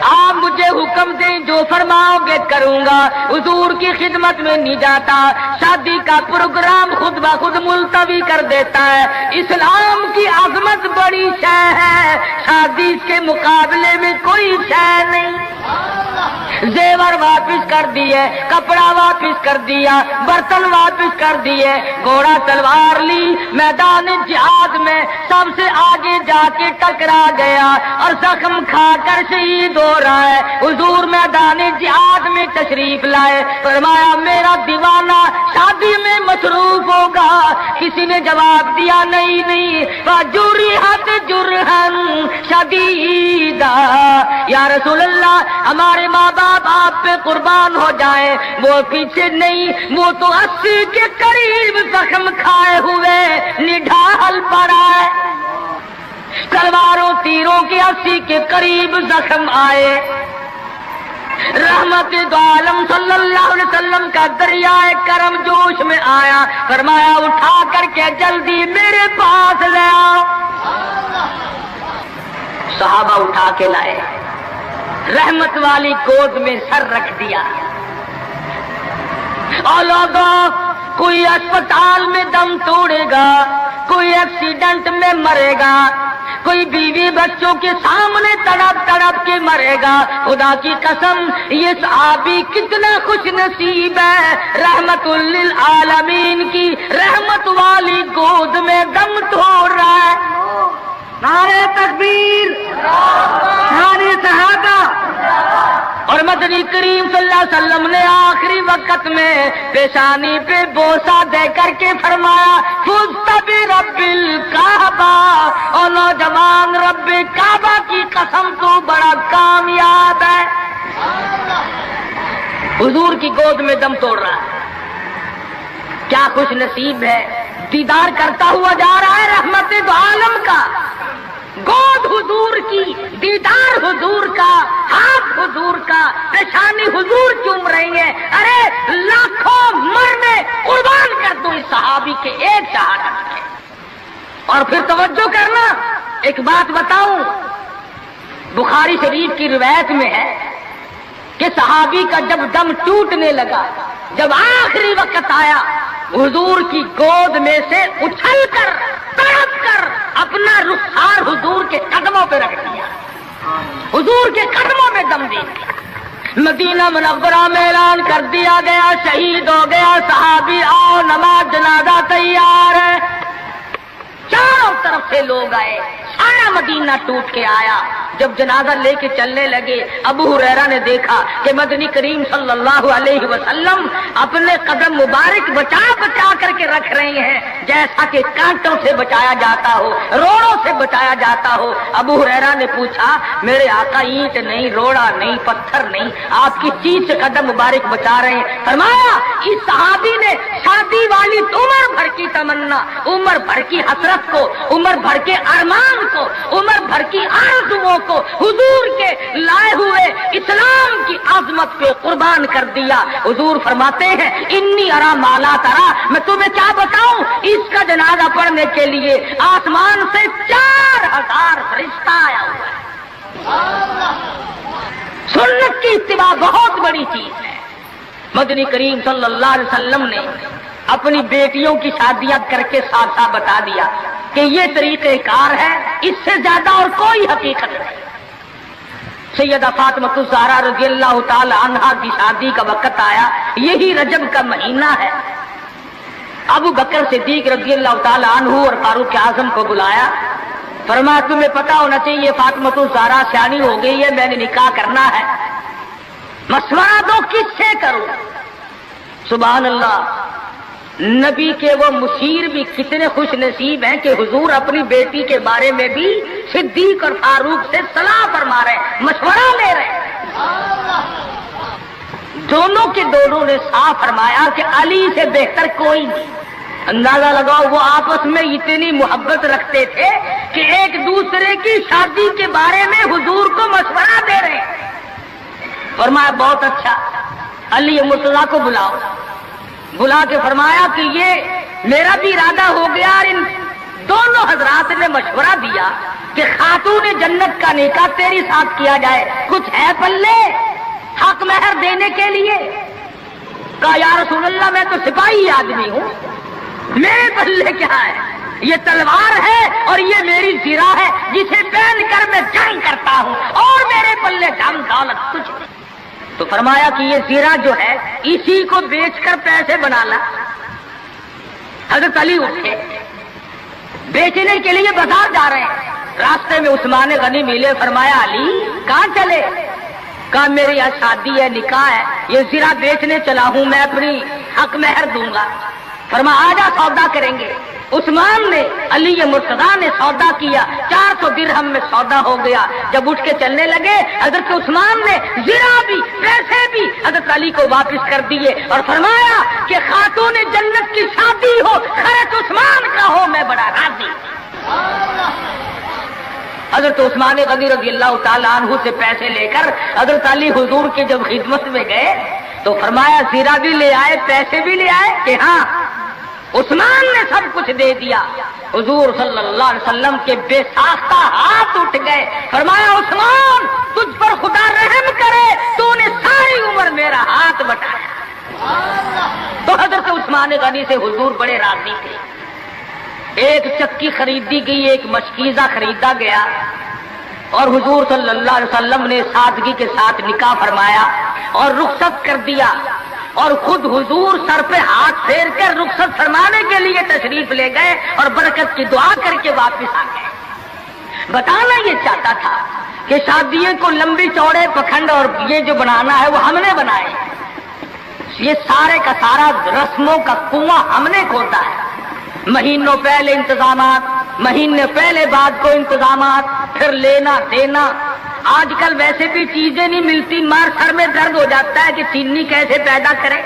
آپ مجھے حکم دیں جو فرماؤ گے کروں گا، حضور کی خدمت میں نہیں جاتا، شادی کا پروگرام خود بخود ملتوی کر دیتا ہے۔ اسلام کی عظمت بڑی شے ہے، شادی کے مقابلے میں کوئی شے نہیں۔ زیور واپس کر دیے، کپڑا واپس کر دیا، برتن واپس کر دیے، گھوڑا تلوار لی، میدان جہاد میں سب سے آگے جا کے ٹکرا گیا اور زخم کھا کر شہید ہو رہا ہے۔ حضور میدان جہاد میں تشریف لائے، فرمایا میرا دیوانہ شادی میں مصروف ہوگا۔ کسی نے جواب دیا نہیں، فجرحت جرحن شدیدا، یا رسول اللہ ہمارے ماں باپ آپ پہ قربان ہو جائیں، وہ پیچھے نہیں، وہ تو 80 کے قریب زخم کھائے ہوئے نڈھال پڑا ہے، تلواروں تیروں کے 80 کے قریب زخم آئے۔ رحمت دو عالم صلی اللہ علیہ وسلم کا دریائے کرم جوش میں آیا، فرمایا اٹھا کر کے جلدی میرے پاس لے آؤ۔ صحابہ اٹھا کے لائے، رحمت والی گود میں سر رکھ دیا۔ اور لوگوں، کوئی اسپتال میں دم توڑے گا، کوئی ایکسیڈنٹ میں مرے گا، کوئی بیوی بچوں کے سامنے تڑپ تڑپ کے مرے گا۔ خدا کی قسم یہ صحابی کتنا خوش نصیب ہے، رحمت للعالمین کی رحمت والی گود میں دم توڑ رہا ہے۔ نعرہ تکبیر، نعرہ صحابہ۔ اور مدنی کریم صلی اللہ علیہ وسلم نے آخری وقت میں پیشانی پہ بوسہ دے کر کے فرمایا فزت برب الکعبہ، اور نوجوان رب کعبہ کی قسم تو بڑا کامیاب ہے۔ حضور کی گود میں دم توڑ رہا ہے، کیا خوش نصیب ہے، دیدار کرتا ہوا جا رہا ہے رحمت دو عالم کا، گود حضور کی، دیدار حضور کا، ہاتھ حضور کا، پیشانی حضور چوم رہی ہے۔ ارے لاکھوں مرنے قربان کر دو اس صحابی کے ایک شہادت کے۔ اور پھر توجہ کرنا، ایک بات بتاؤں، بخاری شریف کی روایت میں ہے کہ صحابی کا جب دم ٹوٹنے لگا، جب آخری وقت آیا، حضور کی گود میں سے اچھل کر تڑپ کر اپنا رخسار حضور کے قدموں پہ رکھ دیا، حضور کے قدموں میں دم دے دیا۔ مدینہ منورہ میں اعلان کر دیا گیا شہید ہو گیا صحابی، آؤ نماز جنازہ تیار ہے۔ چاروں طرف سے لوگ آئے، سارا مدینہ ٹوٹ کے آیا۔ جب جنازہ لے کے چلنے لگے، ابو ہریرہ نے دیکھا کہ مدنی کریم صلی اللہ علیہ وسلم اپنے قدم مبارک بچا بچا کر کے رکھ رہے ہیں، جیسا کہ کانٹوں سے بچایا جاتا ہو، روڑوں سے بچایا جاتا ہو۔ ابو ہریرہ نے پوچھا میرے آقا اینٹ نہیں، روڑا نہیں، پتھر نہیں، آپ کی چیز سے قدم مبارک بچا رہے ہیں۔ فرمایا اس صحابی نے شادی والی عمر بھر کی تمنا، عمر بھر کی حسرت کو، عمر بھر کے ارمان کو، عمر بھر کی آرزوؤں کو حضور کے لائے ہوئے اسلام کی عظمت پہ قربان کر دیا۔ حضور فرماتے ہیں انی ارا مالا ترا، میں تمہیں کیا بتاؤں، اس کا جنازہ پڑھنے کے لیے آسمان سے 4000 فرشتہ آیا ہوا ہے۔ سنت کی اتباع بہت بڑی چیز ہے۔ مدنی کریم صلی اللہ علیہ وسلم نے اپنی بیٹیوں کی شادیاں کر کے صاف صاف بتا دیا کہ یہ طریقہ کار ہے، اس سے زیادہ اور کوئی حقیقت نہیں۔ سیدہ فاطمہ الزہرا رضی اللہ تعالی عنہا کی شادی کا وقت آیا، یہی رجب کا مہینہ ہے۔ ابو بکر صدیق رضی اللہ تعالی عنہ اور فاروق اعظم کو بلایا، فرمایا تمہیں پتا ہونا چاہیے فاطمہ الزہرا سیانی ہو گئی ہے، میں نے نکاح کرنا ہے، مشورہ دو کس سے کروں۔ سبحان اللہ، نبی کے وہ مشیر بھی کتنے خوش نصیب ہیں کہ حضور اپنی بیٹی کے بارے میں بھی صدیق اور فاروق سے صلاح فرما رہے ہیں، مشورہ لے رہے ہیں۔ دونوں کے دونوں نے صاف فرمایا کہ علی سے بہتر کوئی نہیں۔ اندازہ لگاؤ وہ آپس میں اتنی محبت رکھتے تھے کہ ایک دوسرے کی شادی کے بارے میں حضور کو مشورہ دے رہے ہیں۔ فرمایا بہت اچھا، علی مرتضیٰ کو بلاؤ۔ بلا کے فرمایا کہ یہ میرا بھی ارادہ ہو گیا، اور ان دونوں حضرات نے مشورہ دیا کہ خاتون جنت کا نکاح تیری ساتھ کیا جائے، کچھ ہے پلے حق مہر دینے کے لیے؟ کہا یا رسول اللہ میں تو سپاہی آدمی ہوں، میرے پلے کیا ہے؟ یہ تلوار ہے اور یہ میری زرہ ہے جسے پہن کر میں جنگ کرتا ہوں، اور میرے پلے دھن دولت کچھ نہیں۔ تو فرمایا کہ یہ زرہ جو ہے اسی کو بیچ کر پیسے بنا لا۔ حضرت علی اٹھے، بیچنے کے لیے بازار جا رہے ہیں، راستے میں عثمان غنی ملے، فرمایا علی کہاں چلے؟ کہا میری یہاں شادی ہے، نکاح ہے، یہ زرہ بیچنے چلا ہوں، میں اپنی حق مہر دوں گا۔ فرمایا آجا سودا کریں گے۔ عثمان نے، علی مرتضیٰ نے سودا کیا، 400 درہم میں سودا ہو گیا۔ جب اٹھ کے چلنے لگے حضرت عثمان نے زرہ بھی پیسے بھی حضرت علی کو واپس کر دیے اور فرمایا کہ خاتون جنت کی شادی ہو، خرچ عثمان کا ہو، میں بڑا راضی۔ حضرت عثمان غنی رضی اللہ تعالیٰ عنہ سے پیسے لے کر حضرت علی حضور کی جب خدمت میں گئے تو فرمایا زرہ بھی لے آئے، پیسے بھی لے آئے؟ کہ ہاں۔ عثمان نے سب کچھ دے دیا۔ حضور صلی اللہ علیہ وسلم کے بے ساختہ ہاتھ اٹھ گئے، فرمایا عثمان تجھ پر خدا رحم کرے، تو نے ساری عمر میرا ہاتھ بٹایا۔ تو حضرت عثمان غنی سے حضور بڑے راضی تھے۔ ایک چکی خریدی گئی، ایک مشکیزہ خریدا گیا، اور حضور صلی اللہ علیہ وسلم نے سادگی کے ساتھ نکاح فرمایا اور رخصت کر دیا، اور خود حضور سر پہ ہاتھ پھیر کر رخصت فرمانے کے لیے تشریف لے گئے اور برکت کی دعا کر کے واپس آ گئے۔ بتانا یہ چاہتا تھا کہ شادیوں کو لمبی چوڑے پکھنڈ اور یہ جو بنانا ہے وہ ہم نے بنائے، یہ سارے کا سارا رسموں کا کنواں ہم نے کھودا ہے۔ مہینوں پہلے انتظامات، مہینے پہلے بعد کو انتظامات، پھر لینا دینا۔ آج کل ویسے بھی چیزیں نہیں ملتی، مار سر میں درد ہو جاتا ہے کہ چینی کیسے پیدا کرے،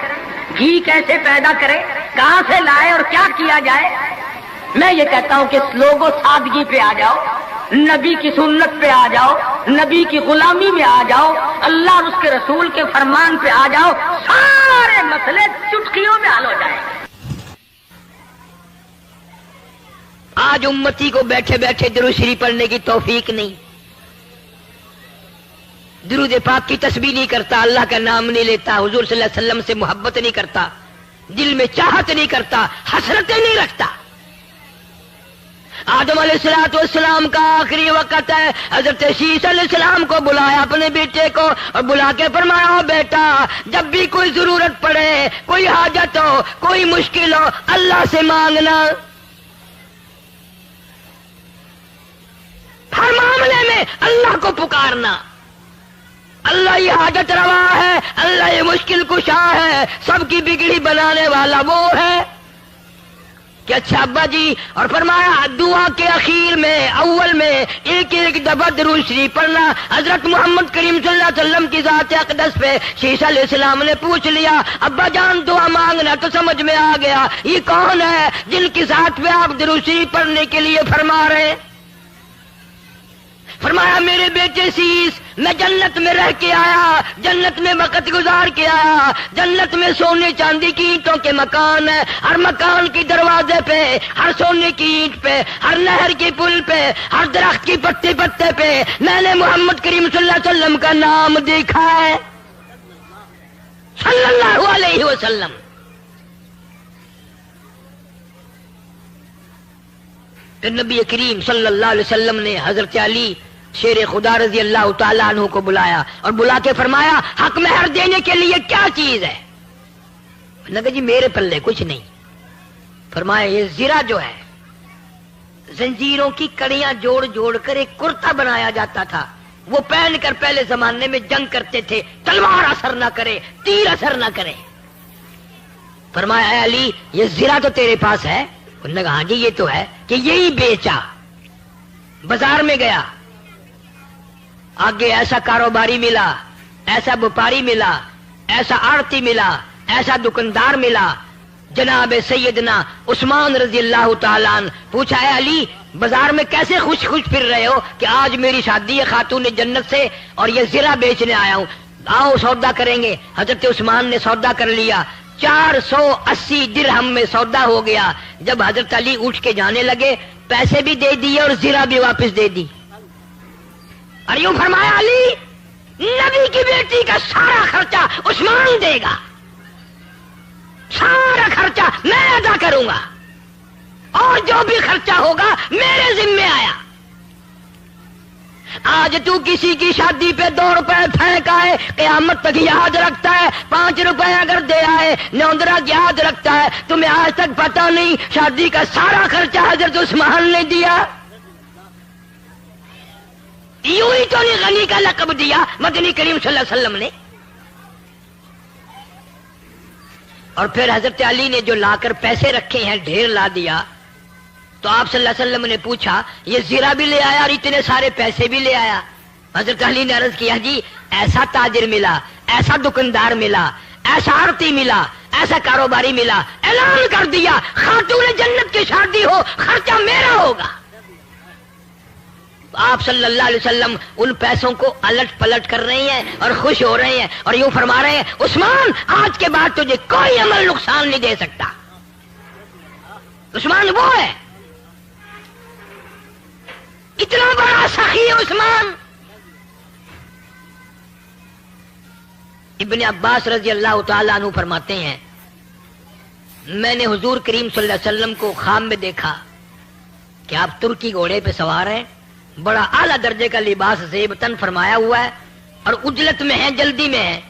گھی کیسے پیدا کرے، کہاں سے لائے اور کیا کیا جائے۔ میں یہ کہتا ہوں کہ لوگوں سادگی پہ آ جاؤ، نبی کی سنت پہ آ جاؤ، نبی کی غلامی میں آ جاؤ، اللہ اور اس کے رسول کے فرمان پہ آ جاؤ، سارے مسئلے چٹکیوں میں حل ہو جائیں۔ آج امتی کو بیٹھے بیٹھے درود شریف پڑھنے کی توفیق نہیں، درود پاک کی تسبیح نہیں کرتا، اللہ کا نام نہیں لیتا، حضور صلی اللہ علیہ وسلم سے محبت نہیں کرتا، دل میں چاہت نہیں کرتا، حسرتیں نہیں رکھتا۔ آدم علیہ السلام کا آخری وقت ہے، حضرت شیس علیہ السلام کو بلایا اپنے بیٹے کو اور بلا کے فرمایا بیٹا جب بھی کوئی ضرورت پڑے، کوئی حاجت ہو، کوئی مشکل ہو، اللہ سے مانگنا، ہر معاملے میں اللہ کو پکارنا۔ اللہ یہ حاجت روا ہے، اللہ یہ مشکل کشا ہے، سب کی بگڑی بنانے والا وہ ہے کہ اچھا ابا جی۔ اور فرمایا دعا کے اخیر میں اول میں ایک ایک دفعہ درود شریف پڑھنا۔ حضرت محمد کریم صلی اللہ علیہ وسلم کی ذات اقدس پہ شیش علیہ السلام نے پوچھ لیا ابا جان دعا مانگنا، تو سمجھ میں آ گیا یہ کون ہے جن کی ذات پہ آپ درود شریف پڑھنے کے لیے فرما رہے ہیں۔ فرمایا میرے بیٹے شیش میں جنت میں رہ کے آیا، جنت میں وقت گزار کے آیا، جنت میں سونے چاندی کی اینٹوں کے مکان ہے، ہر مکان کی دروازے پہ، ہر سونے کی اینٹ پہ، ہر نہر کی پل پہ، ہر درخت کی پتے پتے پہ میں نے محمد کریم صلی اللہ علیہ وسلم کا نام دیکھا ہے، صلی اللہ علیہ وسلم۔ پھر نبی کریم صلی اللہ علیہ وسلم نے حضرت علی شیر خدا رضی اللہ تعالیٰ عنہ کو بلایا اور بلا کے فرمایا حق مہر دینے کے لیے کیا چیز ہے؟ لگا جی میرے پلے کچھ نہیں۔ فرمایا یہ زرہ جو ہے زنجیروں کی کڑیاں جوڑ جوڑ کر ایک کرتا بنایا جاتا تھا، وہ پہن کر پہلے زمانے میں جنگ کرتے تھے، تلوار اثر نہ کرے، تیر اثر نہ کرے۔ فرمایا اے علی یہ زرہ تو تیرے پاس ہے؟ انہوں نے کہا ہاں جی یہ تو ہے، کہ یہی بیچا۔ بازار میں گیا، آگے ایسا کاروباری ملا، ایسا وپاری ملا، ایسا آڑتی ملا، ایسا دکاندار ملا، جناب سیدنا عثمان رضی اللہ تعالیٰ عنہ۔ پوچھا ہے علی بازار میں کیسے خوش خوش پھر رہے ہو کہ آج میری شادی ہے خاتون جنت سے اور یہ زرہ بیچنے آیا ہوں، آؤ سودا کریں گے۔ حضرت عثمان نے سودا کر لیا، 480 درہم میں سودا ہو گیا۔ جب حضرت علی اٹھ کے جانے لگے پیسے بھی دے دیے اور زرہ بھی واپس دے دی. اور یوں فرمایا علی نبی کی بیٹی کا سارا خرچہ عثمان دے گا، سارا خرچہ میں ادا کروں گا، اور جو بھی خرچہ ہوگا میرے ذمے آیا. آج تو کسی کی شادی پہ 2 روپے پھینک آئے قیامت تک یاد رکھتا ہے، 5 روپے اگر دے آئے نوندرا یاد رکھتا ہے. تمہیں آج تک پتہ نہیں شادی کا سارا خرچہ حضرت عثمان نے دیا. یوں ہی تو نہیں غنی کا لقب دیا مدنی کریم صلی اللہ علیہ وسلم نے. اور پھر حضرت علی نے جو لا کر پیسے رکھے ہیں ڈھیر لا دیا. تو آپ صلی اللہ علیہ وسلم نے پوچھا یہ زیرہ بھی لے آیا اور اتنے سارے پیسے بھی لے آیا؟ حضرت علی نے عرض کیا جی ایسا تاجر ملا، ایسا دکاندار ملا، ایسا آڑتی ملا، ایسا کاروباری ملا، اعلان کر دیا خاتون جنت کی شادی ہو خرچہ میرا ہوگا. آپ صلی اللہ علیہ وسلم ان پیسوں کو الٹ پلٹ کر رہے ہیں اور خوش ہو رہے ہیں اور یوں فرما رہے ہیں عثمان آج کے بعد تجھے کوئی عمل نقصان نہیں دے سکتا. عثمان وہ ہے، اتنا بڑا سخی عثمان. ابن عباس رضی اللہ تعالیٰ عنہ فرماتے ہیں میں نے حضور کریم صلی اللہ علیہ وسلم کو خواب میں دیکھا کہ آپ ترکی گھوڑے پہ سوار ہیں، بڑا اعلیٰ درجے کا لباس زیب تن فرمایا ہوا ہے اور اجلت میں ہے، جلدی میں ہے.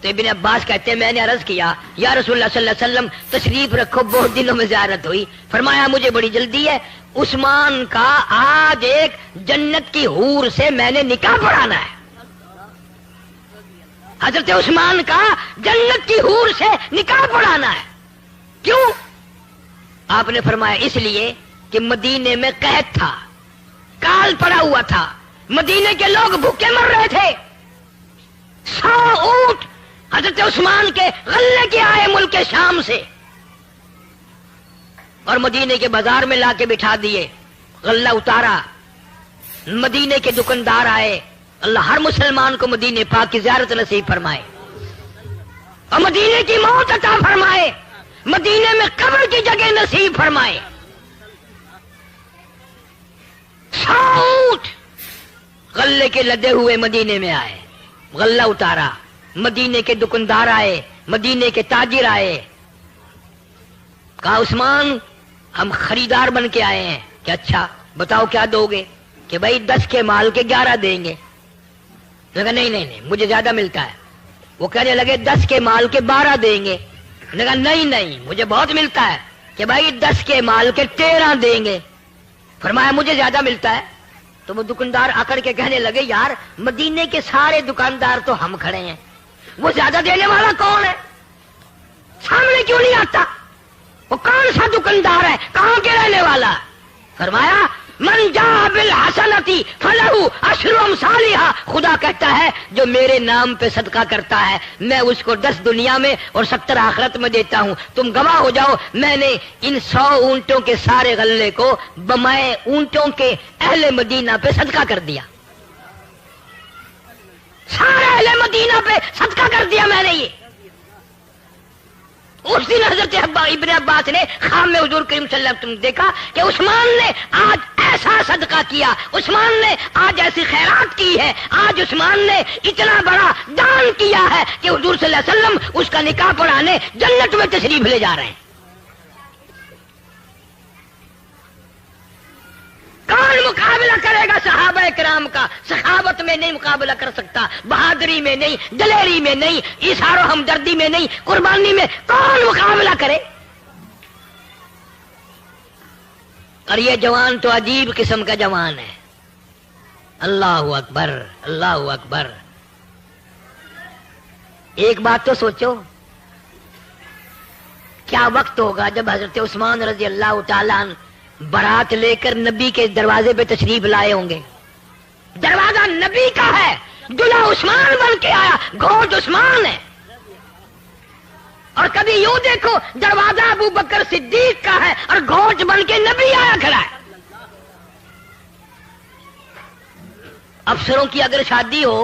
تو ابن عباس کہتے ہیں میں نے عرض کیا یا رسول اللہ صلی اللہ علیہ وسلم تشریف رکھو، بہت دنوں میں زیارت ہوئی. فرمایا مجھے بڑی جلدی ہے، عثمان کا آج ایک جنت کی حور سے میں نے نکاح پڑھانا ہے. حضرت عثمان کا جنت کی حور سے نکاح پڑھانا ہے. کیوں؟ آپ نے فرمایا اس لیے کہ مدینے میں قحط تھا، کال پڑا ہوا تھا، مدینے کے لوگ بھوکے مر رہے تھے. 100 اونٹ حضرت عثمان کے غلے کے آئے ملک شام سے اور مدینے کے بازار میں لا کے بٹھا دیے، غلہ اتارا. مدینے کے دکاندار آئے. اللہ ہر مسلمان کو مدینے پاک کی زیارت نصیب فرمائے اور مدینے کی موت عطا فرمائے، مدینے میں قبر کی جگہ نصیب فرمائے. 100 اونٹ غلے کے لدے ہوئے مدینے میں آئے، غلہ اتارا. مدینے کے دکاندار آئے، مدینے کے تاجر آئے. کہا عثمان ہم خریدار بن کے آئے ہیں کہ اچھا بتاؤ کیا دو گے؟ کہ بھائی 10 کے مال کے 11 دیں گے. کہا نہیں مجھے زیادہ ملتا ہے. وہ کہنے لگے 10 کے مال کے 12 دیں گے. کہا نہیں مجھے بہت ملتا ہے. کہ بھائی 10 کے مال کے 13 دیں گے. فرمایا مجھے زیادہ ملتا ہے. تو وہ دکاندار اکڑ کے کہنے لگے یار مدینے کے سارے دکاندار تو ہم کھڑے ہیں، وہ زیادہ دینے والا کون ہے؟ سامنے کیوں نہیں آتا؟ وہ کون سا دکاندار ہے؟ کہاں کے رہنے والا؟ فرمایا من جاء بالحسنتی فلہ عشر امثالھا. خدا کہتا ہے جو میرے نام پہ صدقہ کرتا ہے میں اس کو 10 دنیا میں اور 70 آخرت میں دیتا ہوں. تم گواہ ہو جاؤ میں نے ان 100 اونٹوں کے سارے غلے کو بمائے اونٹوں کے اہل مدینہ پہ صدقہ کر دیا. سارے اہل مدینہ پہ صدقہ کر دیا میں نے. یہ اس دن حضرت ابن عباس نے خواب میں حضور کریم صلی اللہ علیہ وسلم دیکھا کہ عثمان نے آج ایسا صدقہ کیا، عثمان نے آج ایسی خیرات کی ہے، آج عثمان نے اتنا بڑا دان کیا ہے کہ حضور صلی اللہ علیہ وسلم اس کا نکاح پڑھانے جنت میں تشریف لے جا رہے ہیں. کون مقابلہ کرے گا صحابہ کرام کا؟ سخاوت میں نہیں مقابلہ کر سکتا، بہادری میں نہیں، دلیری میں نہیں، ایثار و ہمدردی میں نہیں، قربانی میں کون مقابلہ کرے؟ اور یہ جوان تو عجیب قسم کا جوان ہے. اللہ اکبر اللہ اکبر. ایک بات تو سوچو کیا وقت ہوگا جب حضرت عثمان رضی اللہ تعالیٰ عنہ بارات لے کر نبی کے دروازے پہ تشریف لائے ہوں گے. دروازہ نبی کا ہے، دلہا عثمان بن کے آیا، گھوڑ عثمان ہے. اور کبھی یوں دیکھو دروازہ ابو بکر صدیق کا ہے اور گھوڑ بن کے نبی آیا کھڑا ہے. افسروں کی اگر شادی ہو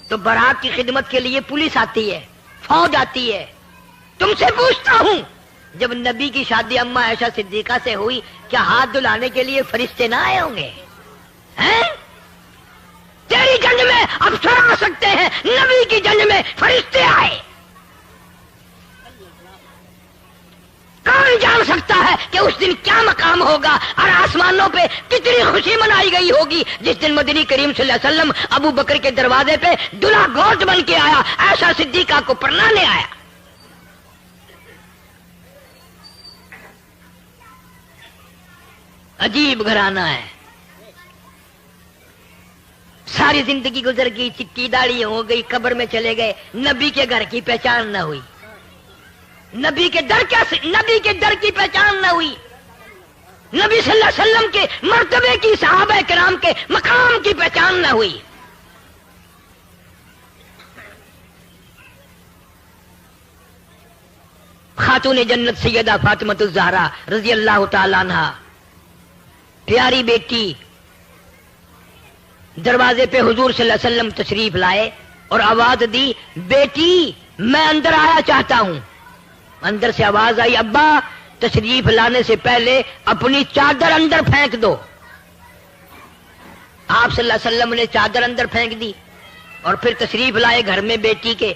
تو بارات کی خدمت کے لیے پولیس آتی ہے، فوج آتی ہے. تم سے پوچھتا ہوں جب نبی کی شادی اما عائشہ صدیقہ سے ہوئی کیا ہاتھ دھلانے کے لیے فرشتے نہ آئے ہوں گے؟ ہیں؟ تیری جنگ میں افسر آ سکتے ہیں، نبی کی جنگ میں فرشتے آئے. کون جان سکتا ہے کہ اس دن کیا مقام ہوگا اور آسمانوں پہ کتنی خوشی منائی گئی ہوگی جس دن مدنی کریم صلی اللہ علیہ وسلم ابو بکر کے دروازے پہ دلہا گوشت بن کے آیا، عائشہ صدیقہ کو پرنانے آیا. عجیب گھرانہ ہے. ساری زندگی گزر گئی، چٹی داڑھی ہو گئی، قبر میں چلے گئے، نبی کے گھر کی پہچان نہ ہوئی. نبی کے در کی پہچان نہ ہوئی. نبی صلی اللہ علیہ وسلم کے مرتبے کی، صحابہ کرام کے مقام کی پہچان نہ ہوئی. خاتون جنت سیدہ فاطمہ الزہرا رضی اللہ تعالی عنہا، پیاری بیٹی، دروازے پہ حضور صلی اللہ علیہ وسلم تشریف لائے اور آواز دی، بیٹی میں اندر آیا چاہتا ہوں. اندر سے آواز آئی، ابا تشریف لانے سے پہلے اپنی چادر اندر پھینک دو. آپ صلی اللہ علیہ وسلم نے چادر اندر پھینک دی اور پھر تشریف لائے گھر میں بیٹی کے.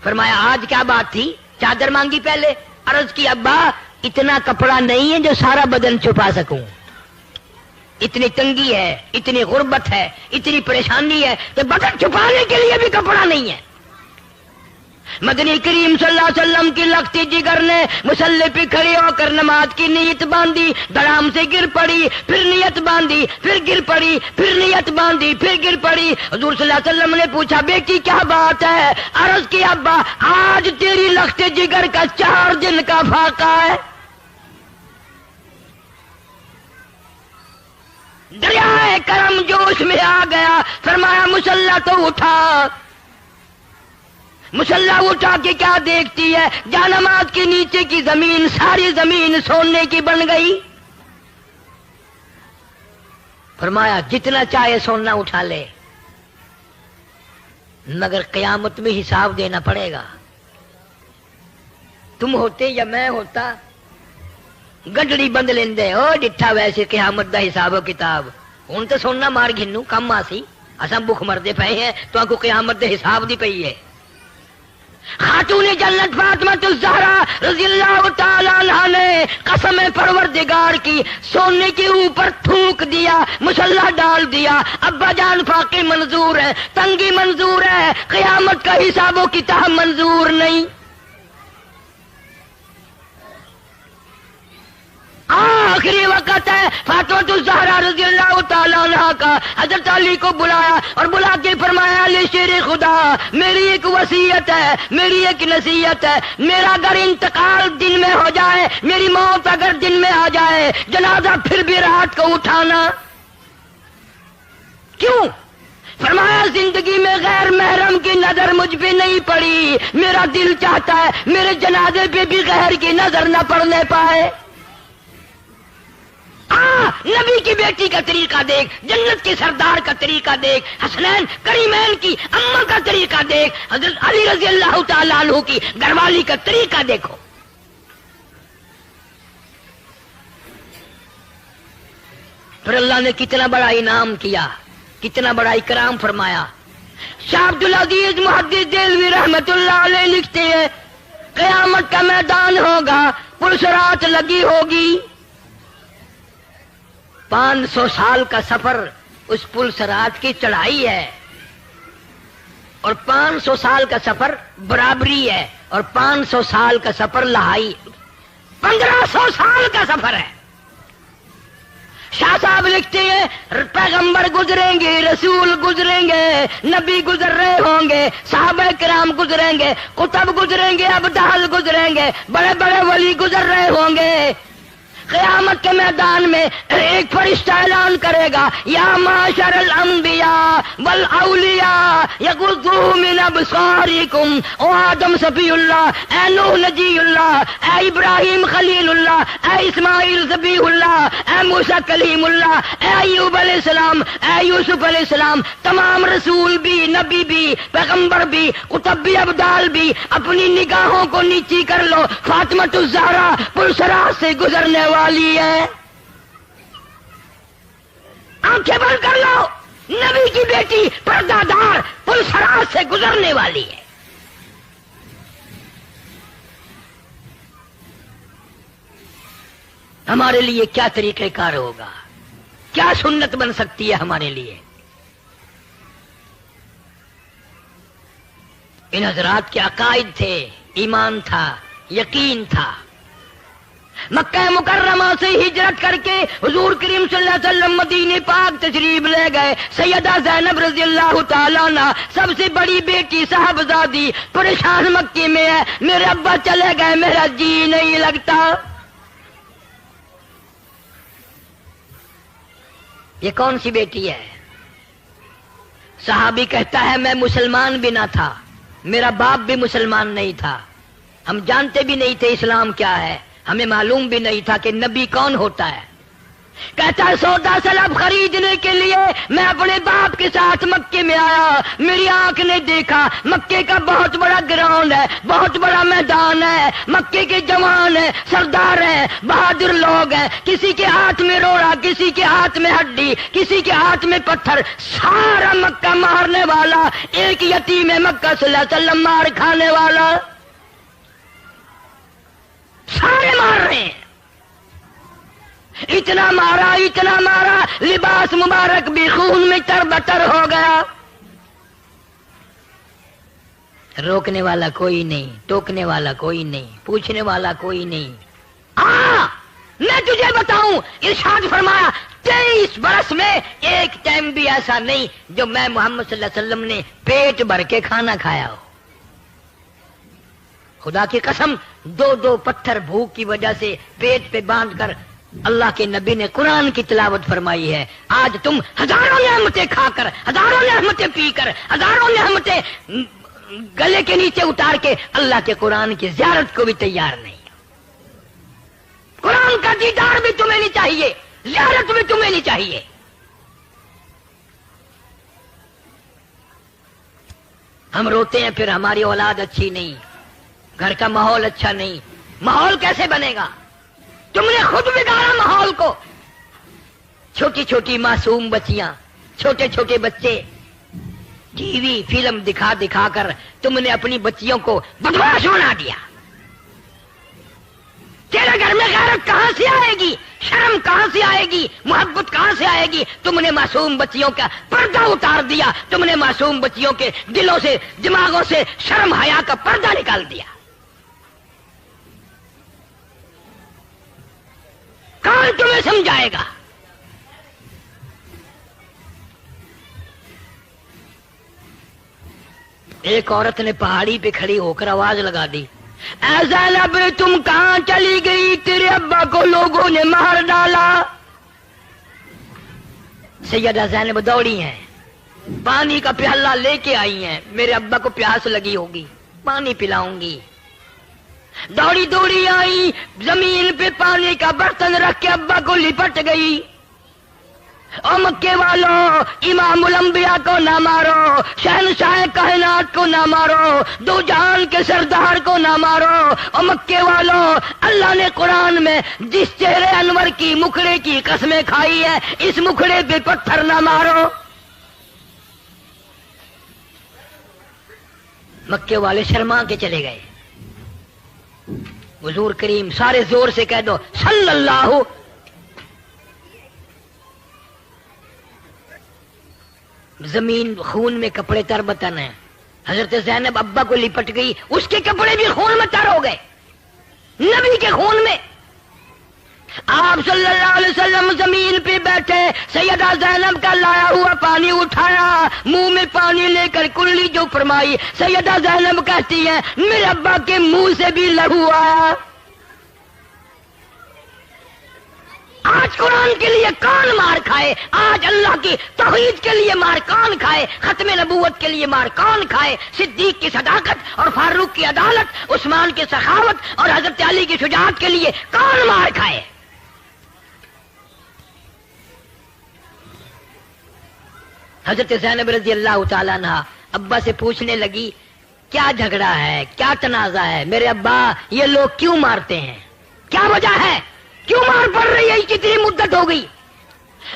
فرمایا آج کیا بات تھی؟ چادر مانگی پہلے. عرض کی ابا اتنا کپڑا نہیں ہے جو سارا بدن چھپا سکوں، اتنی تنگی ہے، اتنی غربت ہے، اتنی پریشانی ہے کہ بدن چھپانے کے لیے بھی کپڑا نہیں ہے. مدنی کریم صلی اللہ علیہ وسلم کی لختی جگر نے مصلی پہ کھڑی ہو کر نماز کی نیت باندھی، دھڑام سے گر پڑی، پھر نیت باندھی، پھر گر پڑی، پھر نیت باندھی، پھر گر پڑی. حضور صلی اللہ علیہ وسلم نے پوچھا بیٹی کیا بات ہے؟ عرض کی ابا آج تیری لختی جگر کا 4 دن کا فاقہ ہے. دریائے کرم جوش میں آ گیا. فرمایا مسلح تو اٹھا. مسلح اٹھا کے کیا دیکھتی ہے؟ جانماز کے نیچے کی زمین، ساری زمین سونے کی بن گئی. فرمایا جتنا چاہے سونا اٹھا لے، مگر قیامت میں حساب دینا پڑے گا. تم ہوتے یا میں ہوتا گڈڑی بند لیندے او ڈٹھا ویسے قیامت دا حساب و کتاب. ہوں تو سونا مار گھنو کم آسی، اساں بھوک مردے پئے ہیں تو آنکو قیامت دے حساب دی پئی ہے. خاتون جنت فاطمہ الزہرا رضی اللہ تعالی عنہا نے قسم پروردگار کی سونے کے اوپر تھوک دیا، مسلح ڈال دیا. ابا جان فاقے منظور ہے، تنگی منظور ہے، قیامت کا حساب و کتاب منظور نہیں. آخری وقت ہے. فاطمہ الزہرا رضی اللہ تعالیٰ عنہ کا حضرت علی کو بلایا اور بلا کے فرمایا علی شیر خدا میری ایک وصیت ہے، میری ایک نصیحت ہے. میرا اگر انتقال دن میں ہو جائے، میری موت اگر دن میں آ جائے، جنازہ پھر بھی رات کو اٹھانا. کیوں؟ فرمایا زندگی میں غیر محرم کی نظر مجھ پہ نہیں پڑی، میرا دل چاہتا ہے میرے جنازے پہ بھی غیر کی نظر نہ پڑنے پائے. نبی کی بیٹی کا طریقہ دیکھ، جنت کے سردار کا طریقہ دیکھ، حسنین کریمین کی اماں کا طریقہ دیکھ، حضرت علی رضی اللہ تعالیٰ عنہ کی گھر والی کا طریقہ دیکھو. پھر اللہ نے کتنا بڑا انعام کیا، کتنا بڑا اکرام فرمایا. شاہ عبد العزیز محدث دہلوی رحمت اللہ علیہ لکھتے ہیں قیامت کا میدان ہوگا، پرسرات لگی ہوگی، 500 سال کا سفر اس پل سرات کی چڑھائی ہے، اور 500 سال کا سفر برابری ہے، اور 500 سال کا سفر لہائی، 1500 سال کا سفر ہے. شاہ صاحب لکھتے ہیں پیغمبر گزریں گے، رسول گزریں گے، نبی گزر رہے ہوں گے، صحابہ کرام گزریں گے، قطب گزریں گے، ابدال گزریں گے، بڑے بڑے ولی گزر رہے ہوں گے. قیامت کے میدان میں ایک فرشتہ اعلان کرے گا یا معاشر الانبیاء والاولیاء یغضوا من ابصارکم. او آدم صفی اللہ، اے نوح نجی اللہ، اے ابراہیم خلیل اللہ، اے اسماعیل ذبیح اللہ، اے موسیٰ کلیم اللہ، اے ایوب علیہ السلام، اے یوسف علیہ السلام، تمام رسول بھی نبی بھی، پیغمبر بھی، قطب بھی، ابدال بھی، اپنی نگاہوں کو نیچی کر لو، فاطمۃ الزہرا پلسرات سے گزرنے والی ہے. آنکھیں بند کر لو، نبی کی بیٹی پردہ دار پلسرات سے گزرنے والی ہے. ہمارے لیے کیا طریقہ کار ہوگا، کیا سنت بن سکتی ہے ہمارے لیے؟ ان حضرات کے عقائد تھے، ایمان تھا، یقین تھا. مکہ مکرمہ سے ہجرت کر کے حضور کریم صلی اللہ علیہ وسلم مدینے پاک تشریف لے گئے. سیدہ زینب رضی اللہ تعالیٰ عنہ سب سے بڑی بیٹی صاحبزادی پریشان مکے میں ہے، میرے ابا چلے گئے، میرا جی نہیں لگتا. یہ کون سی بیٹی ہے؟ صحابی کہتا ہے میں مسلمان بھی نہ تھا، میرا باپ بھی مسلمان نہیں تھا، ہم جانتے بھی نہیں تھے اسلام کیا ہے، ہمیں معلوم بھی نہیں تھا کہ نبی کون ہوتا ہے. کہتا ہے سودا سلب خریدنے کے لیے میں اپنے باپ کے ساتھ مکے میں آیا، میری آنکھ نے دیکھا مکے کا بہت بڑا گراؤنڈ ہے، بہت بڑا میدان ہے، مکے کے جوان ہیں، سردار ہیں، بہادر لوگ ہیں، کسی کے ہاتھ میں روڑا، کسی کے ہاتھ میں ہڈی، کسی کے ہاتھ میں پتھر، سارا مکہ مارنے والا، ایک یتیم مکہ صلی اللہ علیہ وسلم مار کھانے والا، سارے مار رہے ہیں. اتنا مارا لباس مبارک بھی خون میں تربتر ہو گیا. روکنے والا کوئی نہیں، ٹوکنے والا کوئی نہیں، پوچھنے والا کوئی نہیں. میں تجھے بتاؤں، ارشاد فرمایا 23 برس میں ایک ٹائم بھی ایسا نہیں جو میں محمد صلی اللہ علیہ وسلم نے پیٹ بھر کے کھانا کھایا ہو. خدا کی قسم 2 پتھر بھوک کی وجہ سے پیٹ پہ باندھ کر اللہ کے نبی نے قرآن کی تلاوت فرمائی ہے. آج تم ہزاروں نعمتیں کھا کر، ہزاروں نعمتیں پی کر، ہزاروں نعمتیں گلے کے نیچے اتار کے اللہ کے قرآن کی زیارت کو بھی تیار نہیں. قرآن کا دیدار بھی تمہیں نہیں چاہیے، زیارت بھی تمہیں نہیں چاہیے. ہم روتے ہیں پھر ہماری اولاد اچھی نہیں، گھر کا ماحول اچھا نہیں. ماحول کیسے بنے گا؟ تم نے خود بگاڑا ماحول کو. چھوٹی چھوٹی معصوم بچیاں، چھوٹے چھوٹے بچے، ٹی وی فلم دکھا دکھا کر تم نے اپنی بچیوں کو بدماش بنا دیا. تیرے گھر میں غیرت کہاں سے آئے گی؟ شرم کہاں سے آئے گی؟ محبت کہاں سے آئے گی؟ تم نے معصوم بچیوں کا پردہ اتار دیا. تم نے معصوم بچیوں کے دلوں سے، دماغوں سے شرم حیا کا پردہ نکال دیا. کون تمہیں سمجھائے گا؟ ایک عورت نے پہاڑی پہ کھڑی ہو کر آواز لگا دی، اے زینب تم کہاں چلی گئی؟ تیرے ابا کو لوگوں نے مار ڈالا. سیدہ زینب دوڑی ہیں، پانی کا پیالہ لے کے آئی ہیں، میرے ابا کو پیاس لگی ہوگی، پانی پلاؤں گی. دوڑی دوڑی آئی، زمین پہ پانی کا برتن رکھ کے ابا کو لپٹ گئی. او مکے والوں، امام الانبیاء کو نہ مارو، شہنشاہ کائنات کو نہ مارو، دو جہان کے سردار کو نہ مارو. او مکے والوں، اللہ نے قرآن میں جس چہرے انور کی مکھڑے کی قسمیں کھائی ہے، اس مکھڑے پہ پتھر نہ مارو. مکے والے شرما کے چلے گئے. حضور کریم، سارے زور سے کہہ دو صلی اللہ. زمین خون میں کپڑے تر بتن ہیں. حضرت زینب ابا کو لپٹ گئی، اس کے کپڑے بھی خون میں تر ہو گئے، نبی کے خون میں. آپ صلی اللہ علیہ وسلم زمین پہ بیٹھے، سیدہ زینب کا لایا ہوا پانی اٹھایا، منہ میں پانی لے کر کلی جو فرمائی. سیدہ زینب کہتی ہیں میرے ابا کے منہ سے بھی لہو آیا. آج قرآن کے لیے کون مار کھائے؟ آج اللہ کی توحید کے لیے مار کون کھائے؟ ختم نبوت کے لیے مار کون کھائے؟ صدیق کی صداقت اور فاروق کی عدالت، عثمان کی سخاوت اور حضرت علی کی شجاعت کے لیے کون مار کھائے؟ حضرت زینب رضی اللہ تعالیٰ عنہ ابا سے پوچھنے لگی کیا جھگڑا ہے، کیا تنازع ہے؟ میرے ابا یہ لوگ کیوں مارتے ہیں، کیا وجہ ہے، کیوں مار پڑ رہی ہے، کتنی مدت ہو گئی؟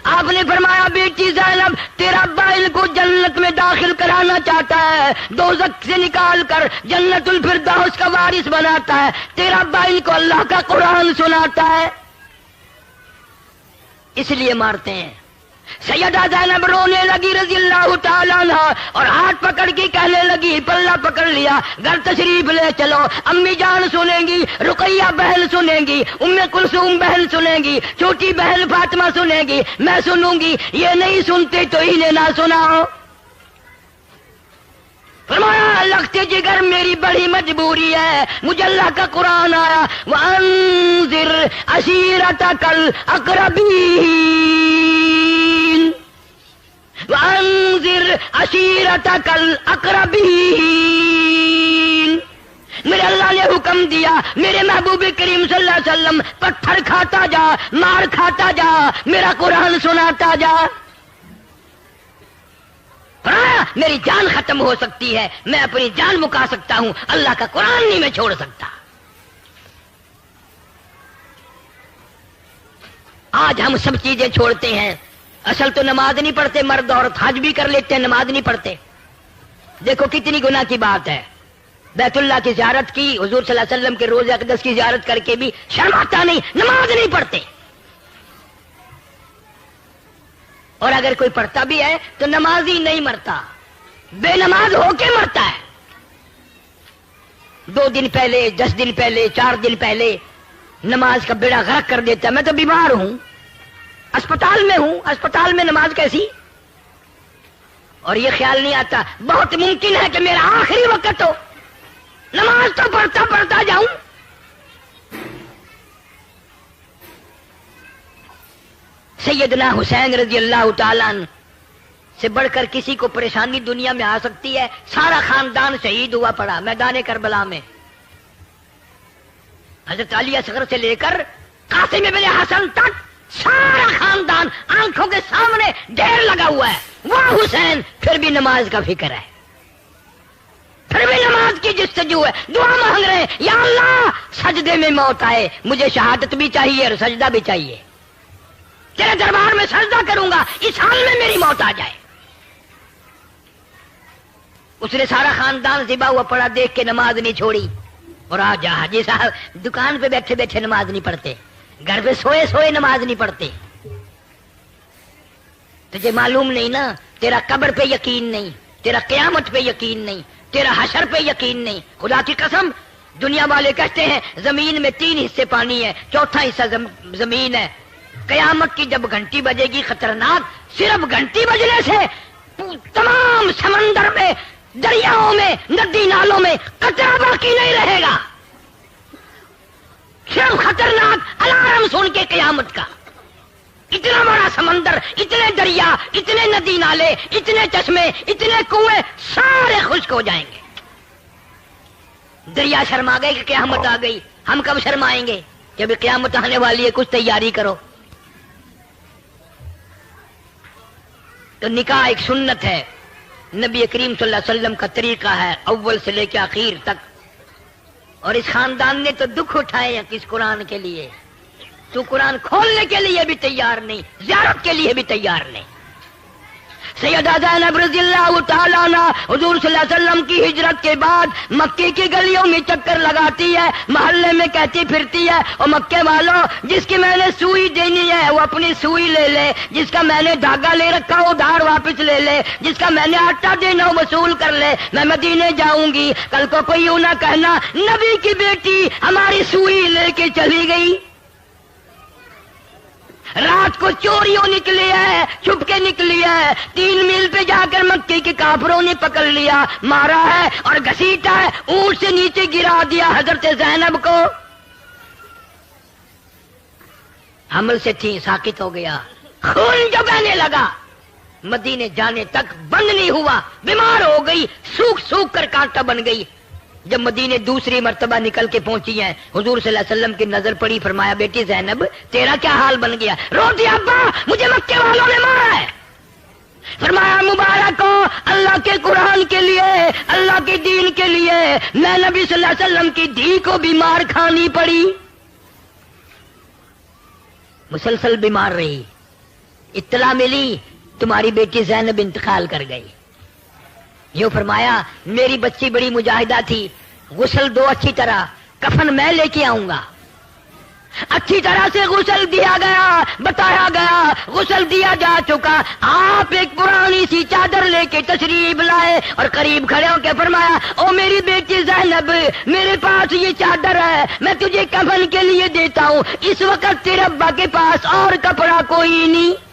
آپ نے فرمایا بیٹی زینب تیرا ابا ان کو جنت میں داخل کرانا چاہتا ہے، دوزخ سے نکال کر جنت الفردوس کا وارث بناتا ہے، تیرا ابا ان کو اللہ کا قرآن سناتا ہے، اس لیے مارتے ہیں۔ سیدہ زینب رونے لگی رضی اللہ تعالیٰ عنہ اور ہاتھ پکڑ کے کہنے لگی، پلہ پکڑ لیا، گھر تشریف لے چلو، امی جان سنیں گی، رقیہ بہن سنیں گی، ام کلثوم بہن سنیں گی، چھوٹی بہن فاطمہ سنیں گی، میں سنوں گی، یہ نہیں سنتے تو انہیں نہ سناؤ۔ فرمایا لگتے جگر میری بڑی مجبوری ہے، مجھے اللہ کا قرآن آیا وانذر عشیرتک الاقربین، وانذر عشیرتک الاقربین، میرے اللہ نے حکم دیا میرے محبوب کریم صلی اللہ علیہ وسلم پتھر کھاتا جا، مار کھاتا جا، میرا قرآن سناتا جا۔ میری جان ختم ہو سکتی ہے، میں اپنی جان مکا سکتا ہوں، اللہ کا قرآن نہیں میں چھوڑ سکتا۔ آج ہم سب چیزیں چھوڑتے ہیں، اصل تو نماز نہیں پڑھتے، مرد عورت حج بھی کر لیتے ہیں، نماز نہیں پڑھتے۔ دیکھو کتنی گناہ کی بات ہے، بیت اللہ کی زیارت کی، حضور صلی اللہ علیہ وسلم کے روضہ اقدس کی زیارت کر کے بھی شرم آتا نہیں، نماز نہیں پڑھتے۔ اور اگر کوئی پڑھتا بھی ہے تو نمازی نہیں مرتا، بے نماز ہو کے مرتا ہے۔ 2 دن پہلے، 10 دن پہلے، 4 دن پہلے نماز کا بیڑا غرق کر دیتا ہے۔ میں تو بیمار ہوں، اسپتال میں ہوں، اسپتال میں نماز کیسی؟ اور یہ خیال نہیں آتا بہت ممکن ہے کہ میرا آخری وقت ہو، نماز تو پڑھتا پڑھتا جاؤں۔ سیدنا حسین رضی اللہ تعالیٰ عنہ سے بڑھ کر کسی کو پریشانی دنیا میں آ سکتی ہے؟ سارا خاندان شہید ہوا پڑا میدان کربلا میں، حضرت علی اصغر سے لے کر قاسم ابن حسن تک سارا خاندان آنکھوں کے سامنے ڈھیر لگا ہوا ہے، وہ حسین پھر بھی نماز کا فکر ہے، پھر بھی نماز کی جستجو ہے، دعا مانگ رہے ہیں یا اللہ سجدے میں موت آئے، مجھے شہادت بھی چاہیے اور سجدہ بھی چاہیے، تیرے دربار میں سجدہ کروں گا، اس حال میں میری موت آ جائے۔ اس نے سارا خاندان ذبح ہوا پڑا دیکھ کے نماز نہیں چھوڑی۔ اور آج حاجی صاحب دکان پہ بیٹھے بیٹھے نماز نہیں پڑھتے، گھر پہ سوئے سوئے نماز نہیں پڑھتے۔ تجھے معلوم نہیں نا، تیرا قبر پہ یقین نہیں، تیرا قیامت پہ یقین نہیں، تیرا حشر پہ یقین نہیں۔ خدا کی قسم دنیا والے کہتے ہیں زمین میں 3 حصے پانی ہے، 4تھا حصہ زمین ہے۔ قیامت کی جب گھنٹی بجے گی خطرناک، صرف گھنٹی بجنے سے تمام سمندر میں، دریاؤں میں، ندی نالوں میں قطرہ باقی نہیں رہے گا، صرف خطرناک الارم سن کے قیامت کا۔ اتنا بڑا سمندر، اتنے دریا، اتنے ندی نالے، اتنے چشمے، اتنے کنویں سارے خشک ہو جائیں گے۔ دریا شرما گئے کہ قیامت آ گئی، ہم کب شرمائیں گے کہ ابھی قیامت آنے والی ہے، کچھ تیاری کرو۔ تو نکاح ایک سنت ہے، نبی کریم صلی اللہ علیہ وسلم کا طریقہ ہے اول سے لے کے آخر تک۔ اور اس خاندان نے تو دکھ اٹھائے ہیں اس قرآن کے لیے، تو قرآن کھولنے کے لیے بھی تیار نہیں، زیارت کے لیے بھی تیار نہیں۔ سیدہ زینب رضی اللہ تعالیٰ عنہ حضور صلی اللہ علیہ وسلم کی ہجرت کے بعد مکے کی گلیوں میں چکر لگاتی ہے، محلے میں کہتی پھرتی ہے اور مکے والوں جس کی میں نے سوئی دینی ہے وہ اپنی سوئی لے لے، جس کا میں نے دھاگا لے رکھا وہ دھار واپس لے لے، جس کا میں نے آٹا دینا وہ وصول کر لے، میں مدینے جاؤں گی، کل کو کوئی یوں نہ کہنا نبی کی بیٹی ہماری سوئی لے کے چلی گئی۔ رات کو چوریوں نکلی ہے، چھپ کے نکلی ہے، 3 میل پہ جا کر مکے کے کافروں نے پکڑ لیا، مارا ہے اور گھسیٹا ہے، اونٹ سے نیچے گرا دیا حضرت زینب کو۔ حمل سے تھی، ساکت ہو گیا، خون جو بہنے لگا، مدینے جانے تک بند نہیں ہوا، بیمار ہو گئی، سوکھ سوکھ کر کانٹا بن گئی۔ جب مدینے دوسری مرتبہ نکل کے پہنچی ہیں، حضور صلی اللہ علیہ وسلم کی نظر پڑی، فرمایا بیٹی زینب تیرا کیا حال بن گیا؟ رو دیا ابا مجھے مکے والوں نے مارا ہے۔ فرمایا مبارک ہو اللہ کے قرآن کے لیے، اللہ کے دین کے لیے میں نبی صلی اللہ علیہ وسلم کی دھی کو بیمار کھانی پڑی، مسلسل بیمار رہی، اطلاع ملی تمہاری بیٹی زینب انتقال کر گئی۔ یوں فرمایا میری بچی بڑی مجاہدہ تھی، غسل دو اچھی طرح، کفن میں لے کے آؤں گا۔ اچھی طرح سے غسل دیا گیا، بتایا گیا، غسل دیا جا چکا۔ آپ ایک پرانی سی چادر لے کے تشریف لائے اور قریب کھڑے ہو کے فرمایا او میری بیٹی زینب، میرے پاس یہ چادر ہے، میں تجھے کفن کے لیے دیتا ہوں، اس وقت تیرے ابا کے پاس اور کپڑا کوئی نہیں۔